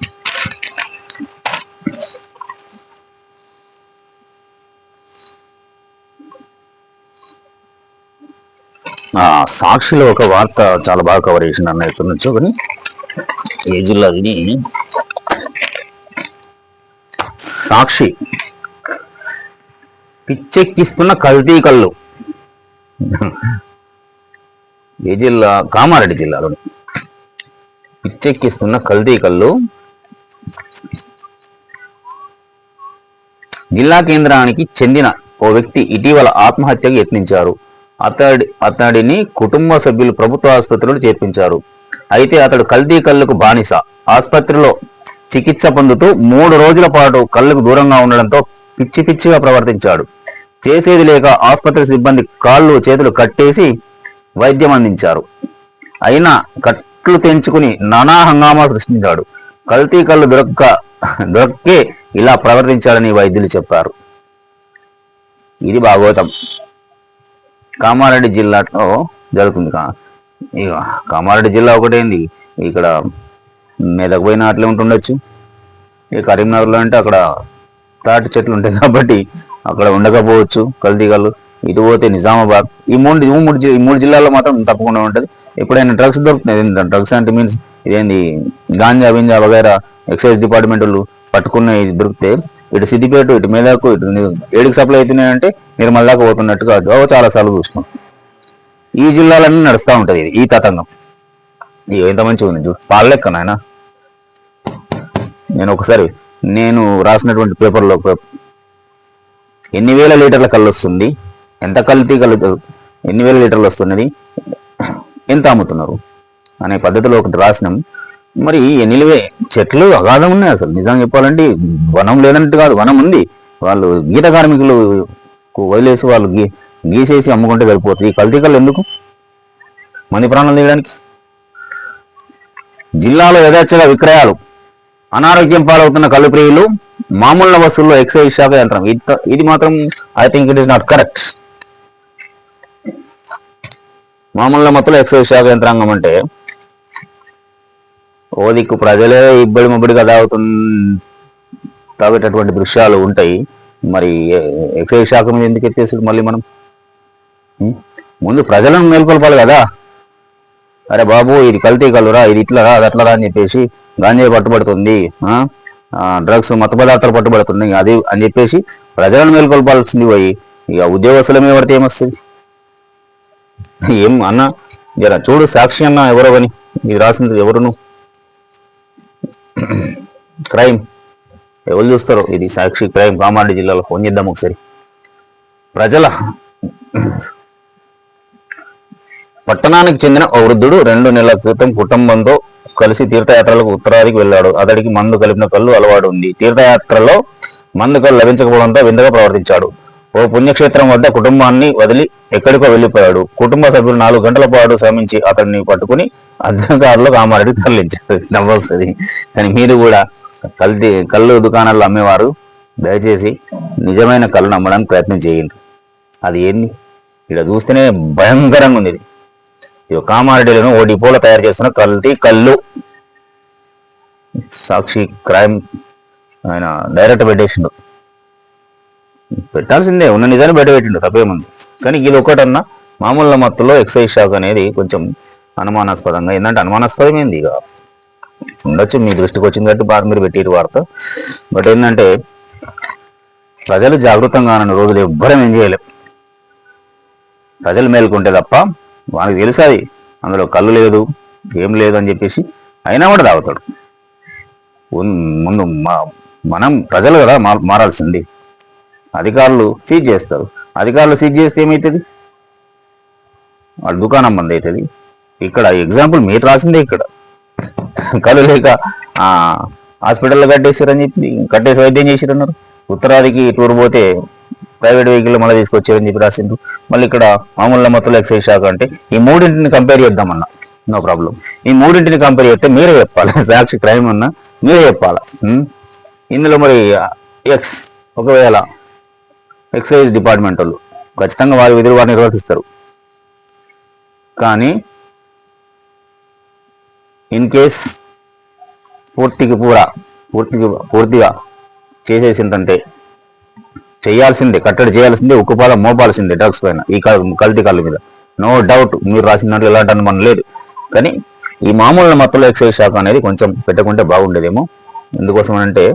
సాక్షిలో ఒక వార్త చాలా బాగా కవర్ చేసింది అన్న, ఎక్కడి నుంచో కానీ ఏ జిల్లా విని. సాక్షి పిచ్చెక్కిస్తున్న కల్తీ కళ్ళు. ఏ జిల్లా? కామారెడ్డి జిల్లాలోని పిచ్చెక్కిస్తున్న కల్తీ కళ్ళు. జిల్లా కేంద్రానికి చెందిన ఓ వ్యక్తి ఇటీవల ఆత్మహత్యకు యత్నించారు. అతడిని కుటుంబ సభ్యులు ప్రభుత్వ ఆసుపత్రిలో చేర్పించారు. అయితే అతడు కల్తీ కళ్ళకు బానిస. ఆసుపత్రిలో చికిత్స పొందుతూ 3 రోజుల పాటు కళ్ళకు దూరంగా ఉండడంతో పిచ్చిగా ప్రవర్తించాడు. చేసేది లేక ఆసుపత్రి సిబ్బంది కాళ్ళు చేతులు కట్టేసి వైద్యం అందించారు. అయినా కట్లు తెంచుకుని నానా హంగామా సృష్టించాడు. కల్తీ కళ్ళు దొరక్కే ఇలా ప్రవర్తించాడని వైద్యులు చెప్పారు. ఇది భాగవతం. కామారెడ్డి జిల్లాలో జరుగుతుంది. ఇక కామారెడ్డి జిల్లా ఒకటేంది, ఇక్కడ మెదక్ పోయిన అట్లే ఉంటుండొచ్చు. ఇక కరీంనగర్లో అంటే అక్కడ తాటి చెట్లు ఉంటాయి కాబట్టి అక్కడ ఉండకపోవచ్చు కల్తీ కళ్ళు. ఇటు పోతే నిజామాబాద్, ఈ మూడు జిల్లాల్లో మాత్రం తప్పకుండా ఉంటుంది. ఎప్పుడైనా డ్రగ్స్ దొరుకుతున్నాయి, డ్రగ్స్ అంటే మీన్స్ ఇదేంది గాంజా బింజా వగైరా ఎక్సైజ్ డిపార్ట్మెంట్లు పట్టుకున్న ఇది దొరికితే ఇటు సిద్దిపేట, ఇటు మేదాకు, ఇటు ఏడికి సప్లై అవుతున్నాయంటే నిర్మల్ దాకా పోతున్నట్టుగా చాలా సార్లు చూసినాం. ఈ జిల్లాలన్నీ నడుస్తూ ఉంటుంది ఈ తతంగం. ఎంత మంచిగా ఉంది చూడు, పాల లెక్క నాయన. నేను రాసినటువంటి పేపర్లో ఎన్ని వేల లీటర్ల కళ్ళు వస్తుంది, ఎంత కల్తీ కళ్ళు, ఎన్ని వేల లీటర్లు వస్తున్నది, ఎంత అమ్ముతున్నారు అనే పద్ధతిలో ఒకటి రాసినాం. మరి ఎన్నివే చెట్లు అగాధం ఉన్నాయి. అసలు నిజంగా చెప్పాలంటే వనం లేదంటే కాదు, వనం ఉంది. వాళ్ళు గీత కార్మికులు వదిలేసి వాళ్ళు గీసేసి అమ్ముకుంటే సరిపోతుంది. ఈ కల్తీ కళ్ళు ఎందుకు? మంది ప్రాణాలు తీయడానికి. జిల్లాలో యథేచ్ఛగా విక్రయాలు. అనారోగ్యం పాలవుతున్న కళ్ళు ప్రియులు. మామూలు వస్తువుల్లో ఎక్సైజ్ శాఖ యంత్రం. ఇది మాత్రం I think it is not correct. మామూలు మొత్తంలో ఎక్సైజ్ శాఖ యంత్రాంగం అంటే ఓ దిక్కు ప్రజలే ఇబ్బడి ముబ్బడిగా తాగేటటువంటి దృశ్యాలు ఉంటాయి. మరి ఎక్సైజ్ శాఖ మీద ఎందుకు ఎత్తేసి మళ్ళీ మనం ముందు ప్రజలను మేల్కొల్పాలి కదా. అరే బాబు, ఇది కల్తీ కలురా, ఇది ఇట్లా రా, అది అట్లా రా అని చెప్పేసి గాంజాయి పట్టుబడుతుంది, డ్రగ్స్ మత పదార్థాలు పట్టుబడుతున్నాయి అది అని చెప్పేసి ప్రజలను మేల్కొల్పాల్సింది పోయి ఇక ఉద్యోగస్తుల మీద పడితే ఏమొస్తుంది? ఏం అన్న జర చూడు సాక్షి అన్న ఎవరో అని, ఇది రాసింది ఎవరును, క్రైమ్ ఎవరు చూస్తారో. ఇది సాక్షి క్రైమ్ కామారెడ్డి జిల్లాలో. ఫోన్ చేద్దాం ఒకసారి. పట్టణానికి చెందిన ఓ వృద్ధుడు 2 నెలల క్రితం కుటుంబంతో కలిసి తీర్థయాత్రలకు ఉత్తరాదికి వెళ్ళాడు. అతడికి మందు కలిపిన కళ్ళు అలవాటు ఉంది. తీర్థయాత్రలో మందు కళ్ళు లభించకపోవడంతో వింతగా ప్రవర్తించాడు. ఓ పుణ్యక్షేత్రం వద్ద కుటుంబాన్ని వదిలి ఎక్కడికో వెళ్ళిపోయాడు. కుటుంబ సభ్యులు 4 గంటల పాటు శ్రమించి అతన్ని పట్టుకుని అర్ధకారులో కామారెడ్డికి తరలించారు. నవ్వొస్తుంది. కానీ మీరు కూడా కళ్ళు దుకాణాల్లో అమ్మేవారు దయచేసి నిజమైన కళ్ళు నమ్మడానికి ప్రయత్నం చేయండి. అది ఏంది ఇక్కడ చూస్తేనే భయంకరంగా ఉంది. ఇది కామారెడ్డిలో ఓ డిపోలో తయారు చేస్తున్న కల్తీ కళ్ళు. సాక్షి క్రైమ్ ఆయన డైరెక్టర్ పెట్టేసిండు. పెట్టాల్సిందే, ఉన్న నిజాన్ని బయట పెట్టిండు, తప్పేముంది. కానీ ఇది ఒకటన్నా మామూలు మత్తులో ఎక్సైజ్ శాఖ అనేది కొంచెం అనుమానాస్పదంగా, ఏంటంటే అనుమానాస్పదమైంది. ఇక ఉండొచ్చు మీ దృష్టికి వచ్చింది కాబట్టి బాగా మీరు పెట్టిరు వార్త. బట్ ఏంటంటే ప్రజలు జాగృతంగా అన్న రోజులు ఎవ్వరం ఏం చేయలేం. ప్రజలు మేలుకుంటే తప్ప వానికి తెలుసాది అందులో కళ్ళు లేదు ఏం లేదు అని చెప్పేసి, అయినా కూడా తాగుతాడు. ముందు మనం ప్రజలు కదా మారాల్సింది. అధికారులు సీజ్ చేస్తారు. అధికారులు సీజ్ చేస్తే ఏమవుతుంది? వాళ్ళ దుకాణం బంద్ అవుతుంది. ఇక్కడ ఎగ్జాంపుల్ మీరు రాసిందే. ఇక్కడ కళ్ళు లేక హాస్పిటల్లో కట్టేసారని చెప్పి, కట్టేసి వైద్యం చేసిరన్నారు. ఉత్తరాదికి టూర్ పోతే ప్రైవేట్ వెహికల్ మళ్ళీ తీసుకొచ్చారని చెప్పి రాసిండ్రు. మళ్ళీ ఇక్కడ మామూలు మత్తులో ఎక్సైజ్ శాఖ అంటే ఈ మూడింటిని కంపేర్ చేద్దామన్నా నో ప్రాబ్లం. ఈ మూడింటిని కంపేర్ చేస్తే మీరే చెప్పాలి. సాక్షి క్రైమ్ అన్నా మీరే చెప్పాలి. ఇందులో మరి ఒకవేళ ఎక్సైజ్ డిపార్ట్మెంట్ వాళ్ళు ఖచ్చితంగా వారి విధులు వారు నిర్వర్తిస్తారు. కానీ ఇన్ కేస్ పూర్తిగా చేసేసిందంటే చేయాల్సిందే, కట్టడి చేయాల్సిందే, ఉక్కుపాదం మోపాల్సిందే డ్రగ్స్ పైన, ఈ కల్తీ కళ్ళ మీద. నో డౌట్ మీరు రాసిన దాంట్లో ఎలాంటి అనుమానం లేదు. కానీ ఈ మామూలు మత్తులో ఎక్సైజ్ శాఖ అనేది కొంచెం పెట్టుకుంటే బాగుండేదేమో. ఎందుకోసం అంటే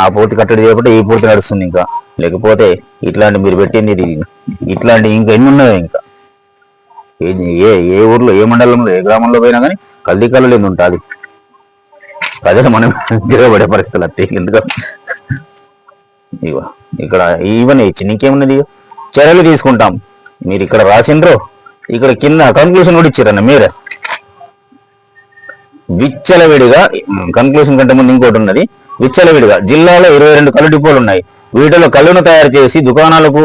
ఆ పూర్తి కట్టడి చేయకపోతే ఈ పూర్తి నడుస్తుంది. ఇంకా లేకపోతే ఇట్లాంటి మీరు పెట్టింది ఇట్లాంటి ఇంకా ఎన్ని ఉన్నాయో. ఇంకా ఏ ఊర్లో, ఏ మండలంలో, ఏ గ్రామంలో పోయినా కానీ కల్తీ కళ్ళు లేని ఉంటుంది. ప్రజలు మనం తిరగబడే పరిస్థితులు అంతే. ఎందుకంటే ఇక్కడ ఇవన్నీ ఇచ్చి ఇంకేమున్నది, చర్యలు తీసుకుంటాం. మీరు ఇక్కడ రాసిండ్రో, ఇక్కడ కింద కన్క్లూషన్ కూడా ఇచ్చారన్న మీరే. విచ్చలవిడిగా కన్క్లూషన్ కంటే ముందు ఇంకోటి ఉన్నది. విచ్చలవిడిగా జిల్లాలో 22 కళ్ళు డిపోలు ఉన్నాయి. వీటిలో కళ్ళును తయారు చేసి దుకాణాలకు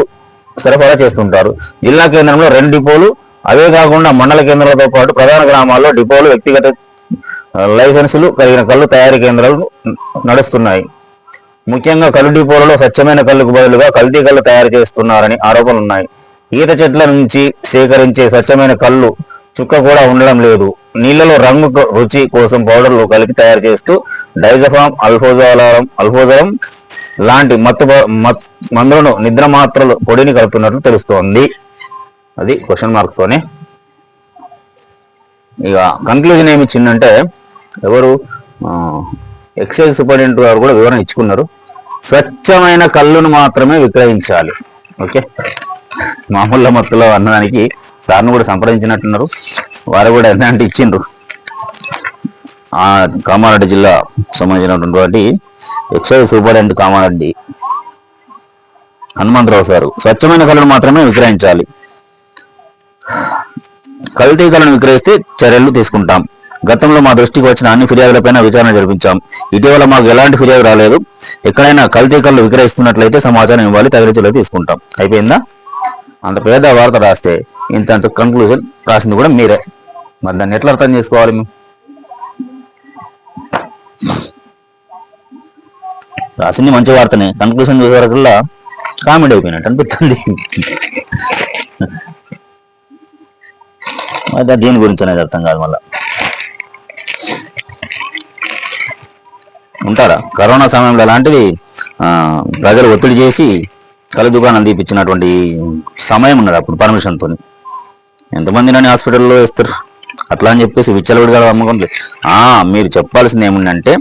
సరఫరా చేస్తుంటారు. జిల్లా కేంద్రంలో 2 డిపోలు, అవే కాకుండా మండల కేంద్రాలతో పాటు ప్రధాన గ్రామాల్లో డిపోలు, వ్యక్తిగత లైసెన్సులు కలిగిన కళ్ళు తయారీ కేంద్రాలు నడుస్తున్నాయి. ముఖ్యంగా కళ్ళు డిపోలలో స్వచ్ఛమైన కళ్ళకు బదులుగా కల్తీ కళ్ళు తయారు చేస్తున్నారని ఆరోపణలున్నాయి. ఈత చెట్ల నుంచి సేకరించే స్వచ్ఛమైన కళ్ళు చుక్క కూడా ఉండడం లేదు. నీళ్లలో రంగు రుచి కోసం పౌడర్లు కలిపి తయారు చేస్తూ డైజఫామ్, అల్ఫోజరం లాంటి మందులను, నిద్ర మాత్రలు పొడిని కలుపుతున్నట్లు తెలుస్తోంది. అది క్వశ్చన్ మార్క్ తోనే. ఇక కన్క్లూజన్ ఏమి ఇచ్చిందంటే, ఎవరు ఎక్సైజ్ సూపరింటెండెంట్ గారు కూడా వివరణ ఇచ్చుకున్నారు. స్వచ్ఛమైన కళ్ళును మాత్రమే విక్రయించాలి. ఓకే, మామూలు మత్తులో అన్నదానికి సార్ను కూడా సంప్రదించినట్టున్నారు. వారు కూడా ఏంటంటే ఇచ్చిండ్రు. కామారెడ్డి జిల్లా సంబంధించినటువంటి excise superintendent Kamareddy Hanumantharao sir స్వచ్ఛమైన కళ్ళను మాత్రమే విక్రయించాలి. కల్తీ కళ్ళను విక్రయిస్తే చర్యలు తీసుకుంటాం. గతంలో మా దృష్టికి వచ్చిన అన్ని ఫిర్యాదులపైన విచారణ జరిపించాం. ఇటీవల మాకు ఎలాంటి ఫిర్యాదు రాలేదు. ఎక్కడైనా కల్తీ కళ్ళు విక్రయిస్తున్నట్లయితే సమాచారం ఇవ్వాలి, తగిన చర్యలు తీసుకుంటాం. అయిపోయిందా? అంత పేద వార్త రాస్తే ఇంత కన్క్లూజన్ రాసింది కూడా మీరే. మరి దాన్ని ఎట్లా అర్థం చేసుకోవాలి? మేము రాసింది మంచి వార్తనే, కన్క్లూజన్ చూసే వరకల్లా కామెడీ అయిపోయినట్టు అనిపిస్తుంది. అదే దీని గురించి అనేది అర్థం కాదు. మళ్ళా ఉంటారా? కరోనా సమయంలో అలాంటిది ప్రజలు ఒత్తిడి చేసి కళ్ళు దుకాణం తీపిచ్చినటువంటి సమయం ఉన్నది. అప్పుడు పర్మిషన్తో ఎంతమంది నన్ను హాస్పిటల్లో వేస్తారు అట్లా అని చెప్పేసి విచ్చలవిడిగా అమ్మకం లేదు. మీరు చెప్పాల్సింది ఏముందంటే,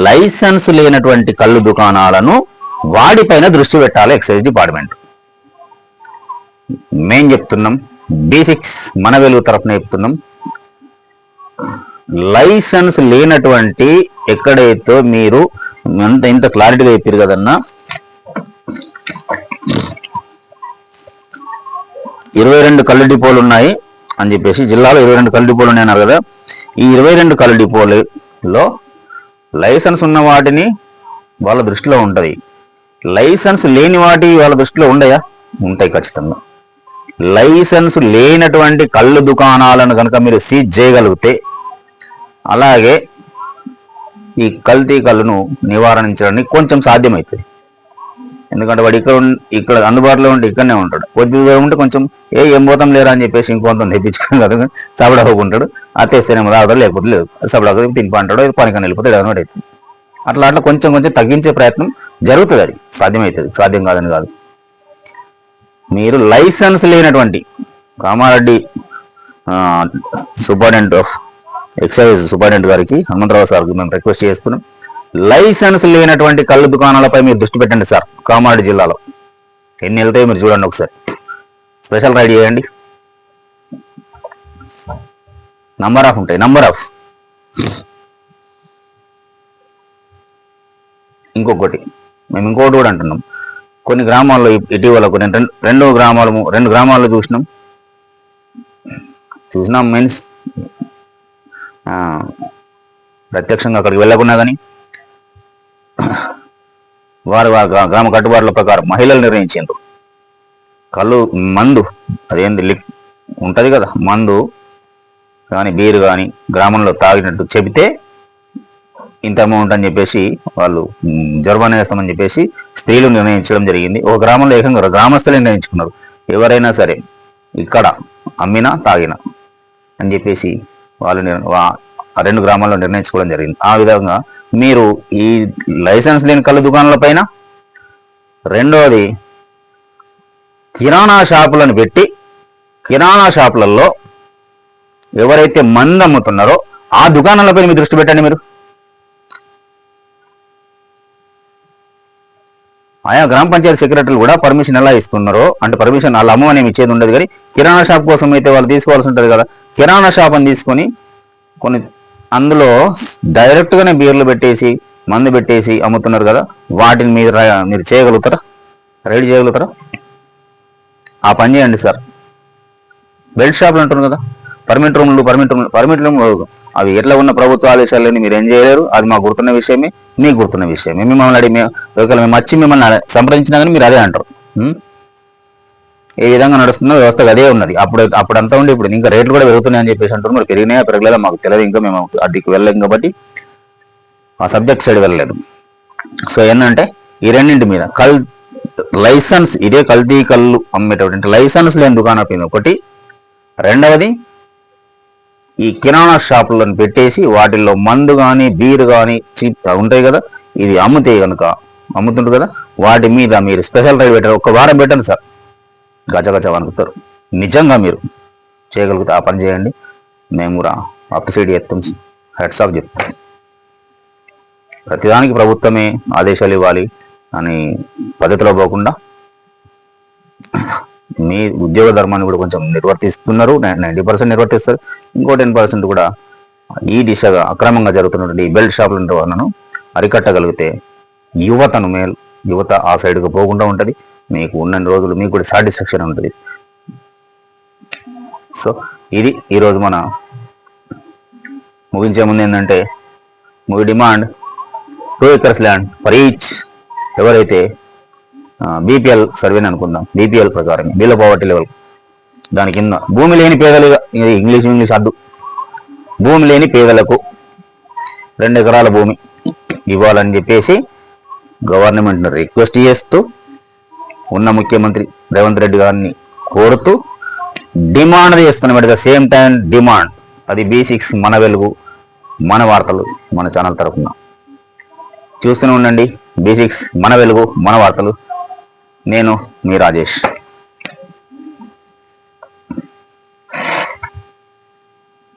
లైసెన్స్ లేనటువంటి కళ్ళు దుకాణాలను వాడిపైన దృష్టి పెట్టాలి ఎక్సైజ్ డిపార్ట్మెంట్. మేం చెప్తున్నాం, B6 మన వెలుగు తరఫున చెప్తున్నాం. లైసెన్స్ లేనటువంటి ఎక్కడైతే మీరు ఇంత క్లారిటీగా చెప్పారు కదన్నా, 22 కళ్ళు డిపోలు ఉన్నాయి అని చెప్పేసి, జిల్లాలో 22 కళ్ళు డిపోలు ఉన్నాయి అన్నారు కదా. ఈ 22 కళ్ళు డిపోలలో లైసెన్స్ ఉన్న వాటిని వాళ్ళ దృష్టిలో ఉంటుంది. లైసెన్స్ లేని వాటి వాళ్ళ దృష్టిలో ఉండయా? ఉంటాయి ఖచ్చితంగా. లైసెన్స్ లేనటువంటి కళ్ళు దుకాణాలను కనుక మీరు సీజ్ చేయగలిగితే, అలాగే ఈ కల్తీ కళ్ళను నివారించడానికి కొంచెం సాధ్యమవుతుంది. ఎందుకంటే వాడు ఇక్కడ అందుబాటులో ఉంటే ఇక్కడనే ఉంటాడు. కొద్ది దూరం ఉంటే కొంచెం ఏం పోతాం లేరా అని చెప్పేసి ఇంకొంత తెప్పించుకుని కదా సబడవుకుంటాడు. అత్తేస్తేనేమో తాగుతాడు, లేకపోతే లేదు సబడకు తినిపి అంటాడు, పనికని వెళ్ళిపోతాడు, ఏదైనా అవుతుంది. అట్లా కొంచెం తగ్గించే ప్రయత్నం జరుగుతుంది. అది సాధ్యమవుతుంది, సాధ్యం కాదని కాదు. మీరు లైసెన్స్ లేనటువంటి Kamareddy superintendent of excise superintendent గారికి, హనుమంతరావు సార్కి మేము రిక్వెస్ట్ చేస్తున్నాం, లైసెన్స్ లేనటువంటి కళ్ళు దుకాణాలపై మీరు దృష్టి పెట్టండి సార్. కామారెడ్డి జిల్లాలో ఎన్ని వెళ్తాయో మీరు చూడండి ఒకసారి. స్పెషల్ రైడ్ చేయండి. నంబర్ ఆఫ్ ఉంటాయి, నంబర్ ఆఫ్. ఇంకొకటి మేము ఇంకోటి కూడా అంటున్నాం. కొన్ని గ్రామాల్లో ఇటీవల కొన్ని రెండు గ్రామాల్లో చూసినాం మీన్స్ ప్రత్యక్షంగా అక్కడికి వెళ్ళకున్నా కానీ వారి గ్రామ కట్టుబాట్ల ప్రకారం మహిళలు నిర్ణయించారు మందు అదేంది ఉంటుంది కదా, మందు కానీ బీరు కానీ గ్రామంలో తాగినట్టు చెబితే ఇంత అమౌంట్ అని చెప్పేసి వాళ్ళు జరిమానా వేస్తామని చెప్పేసి స్త్రీలు నిర్ణయించడం జరిగింది. ఒక గ్రామంలో ఏకంగా గ్రామస్తులే నిర్ణయించుకున్నారు, ఎవరైనా సరే ఇక్కడ అమ్మినా తాగినా అని చెప్పేసి వాళ్ళు రెండు గ్రామాల్లో నిర్ణయించుకోవడం జరిగింది. ఆ విధంగా మీరు ఈ లైసెన్స్ లేని కళ్ళు దుకాణాల పైన, రెండవది కిరాణా షాపులను పెట్టి కిరాణా షాపులలో ఎవరైతే మందు అమ్ముతున్నారో ఆ దుకాణాలపై మీరు దృష్టి పెట్టండి. మీరు ఆయా గ్రామ పంచాయతీ సెక్రటరీలు కూడా పర్మిషన్ ఎలా ఇస్తున్నారో, అంటే పర్మిషన్ వాళ్ళ అమ్మని ఏమి ఇచ్చేది ఉండదు, కానీ కిరాణా షాప్ కోసం అయితే వాళ్ళు తీసుకోవాల్సి ఉంటుంది కదా. కిరాణా షాప్ అని తీసుకొని కొన్ని అందులో డైరెక్ట్గానే బీర్లు పెట్టేసి మందు పెట్టేసి అమ్ముతున్నారు కదా, వాటిని మీరు చేయగలుగుతారా? రైడ్ చేయగలుగుతారా? ఆ పని చేయండి సార్. బెల్ట్ షాపులు అంటున్నారు కదా, పర్మిట్ రూమ్లు అవి ఎట్లా ఉన్న ప్రభుత్వ ఆదేశాలని మీరు ఏం చేయలేరు. అది మాకు గుర్తున్న విషయమే, మీకు గుర్తున్న విషయమే. మిమ్మల్ని అడిగి ఒకవేళ మేము వచ్చి మిమ్మల్ని సంప్రదించినా కానీ మీరు అదే అంటారు. ఏ విధంగా నడుస్తున్న వ్యవస్థ అదే ఉన్నది. అప్పుడంతా ఉండి ఇప్పుడు ఇంకా రేట్లు కూడా పెరుగుతున్నాయని చెప్పేసి అంటారు. మరి పెరిగినాయా పెరగలేదా మాకు తెలియదు, ఇంకా మేము అదికి వెళ్ళలేం కాబట్టి ఆ సబ్జెక్ట్ సైడ్ వెళ్ళలేదు. సో ఏంటంటే ఈ రెండింటి మీద లైసెన్స్, ఇదే కల్తీ కళ్ళు అమ్మేటటువంటి లైసెన్స్ లేని దుకాణం పైన ఒకటి, రెండవది ఈ కిరాణా షాపులను పెట్టేసి వాటిల్లో మందు కానీ బీరు కానీ చీప్ ఉంటాయి కదా, ఇది అమ్ముతే కనుక అమ్ముతుంటారు కదా, వాటి మీద మీరు స్పెషల్ రైడ్ పెట్టారు. ఒక వారం పెట్టండి సార్, గజగజ వణుకుతారు. నిజంగా మీరు చేయగలిగితే ఆ పని చేయండి. మేము కూడా అప్రిషియేట్ చేస్తాం, హెడ్స్ ఆఫ్ చెప్తాం. ప్రతిదానికి ప్రభుత్వమే ఆదేశాలు ఇవ్వాలి అని పద్ధతిలో పోకుండా మీ ఉద్యోగ ధర్మాన్ని కూడా కొంచెం నిర్వర్తిస్తున్నారు. 90% నిర్వర్తిస్తారు. ఇంకో 10% కూడా ఈ దిశగా అక్రమంగా జరుగుతున్నటువంటి బెల్ట్ షాపుల నిర్వహణను అరికట్టగలిగితే యువత ఆ సైడ్కి పోకుండా ఉంటుంది. మీకు ఉన్న రోజులు మీకు కూడా సాటిస్ఫాక్షన్ ఉంటుంది. సో ఇది ఈరోజు మన ముగించే ముందు ఏంటంటే, we demand 2 acres land for each. ఎవరైతే బీపీఎల్ సర్వేని అనుకుందాం, బీపీఎల్ ప్రకారం బిలో పవర్టీ లెవెల్, దాని కింద భూమి లేని పేదలు, ఇంగ్లీష్ అద్దు, భూమి లేని పేదలకు 2 ఎకరాల భూమి ఇవ్వాలని చెప్పేసి గవర్నమెంట్ను రిక్వెస్ట్ చేస్తూ, ఉన్న ముఖ్యమంత్రి రేవంత్ రెడ్డి గారిని కోరుతూ డిమాండ్ చేస్తున్నాం. At the same time demand, అది B6 మన వెలుగు, మన వార్తలు, మన ఛానల్ తరఫున చూస్తూనే ఉండండి. B6 మన వెలుగు, మన వార్తలు. నేను మీ రాజేష్.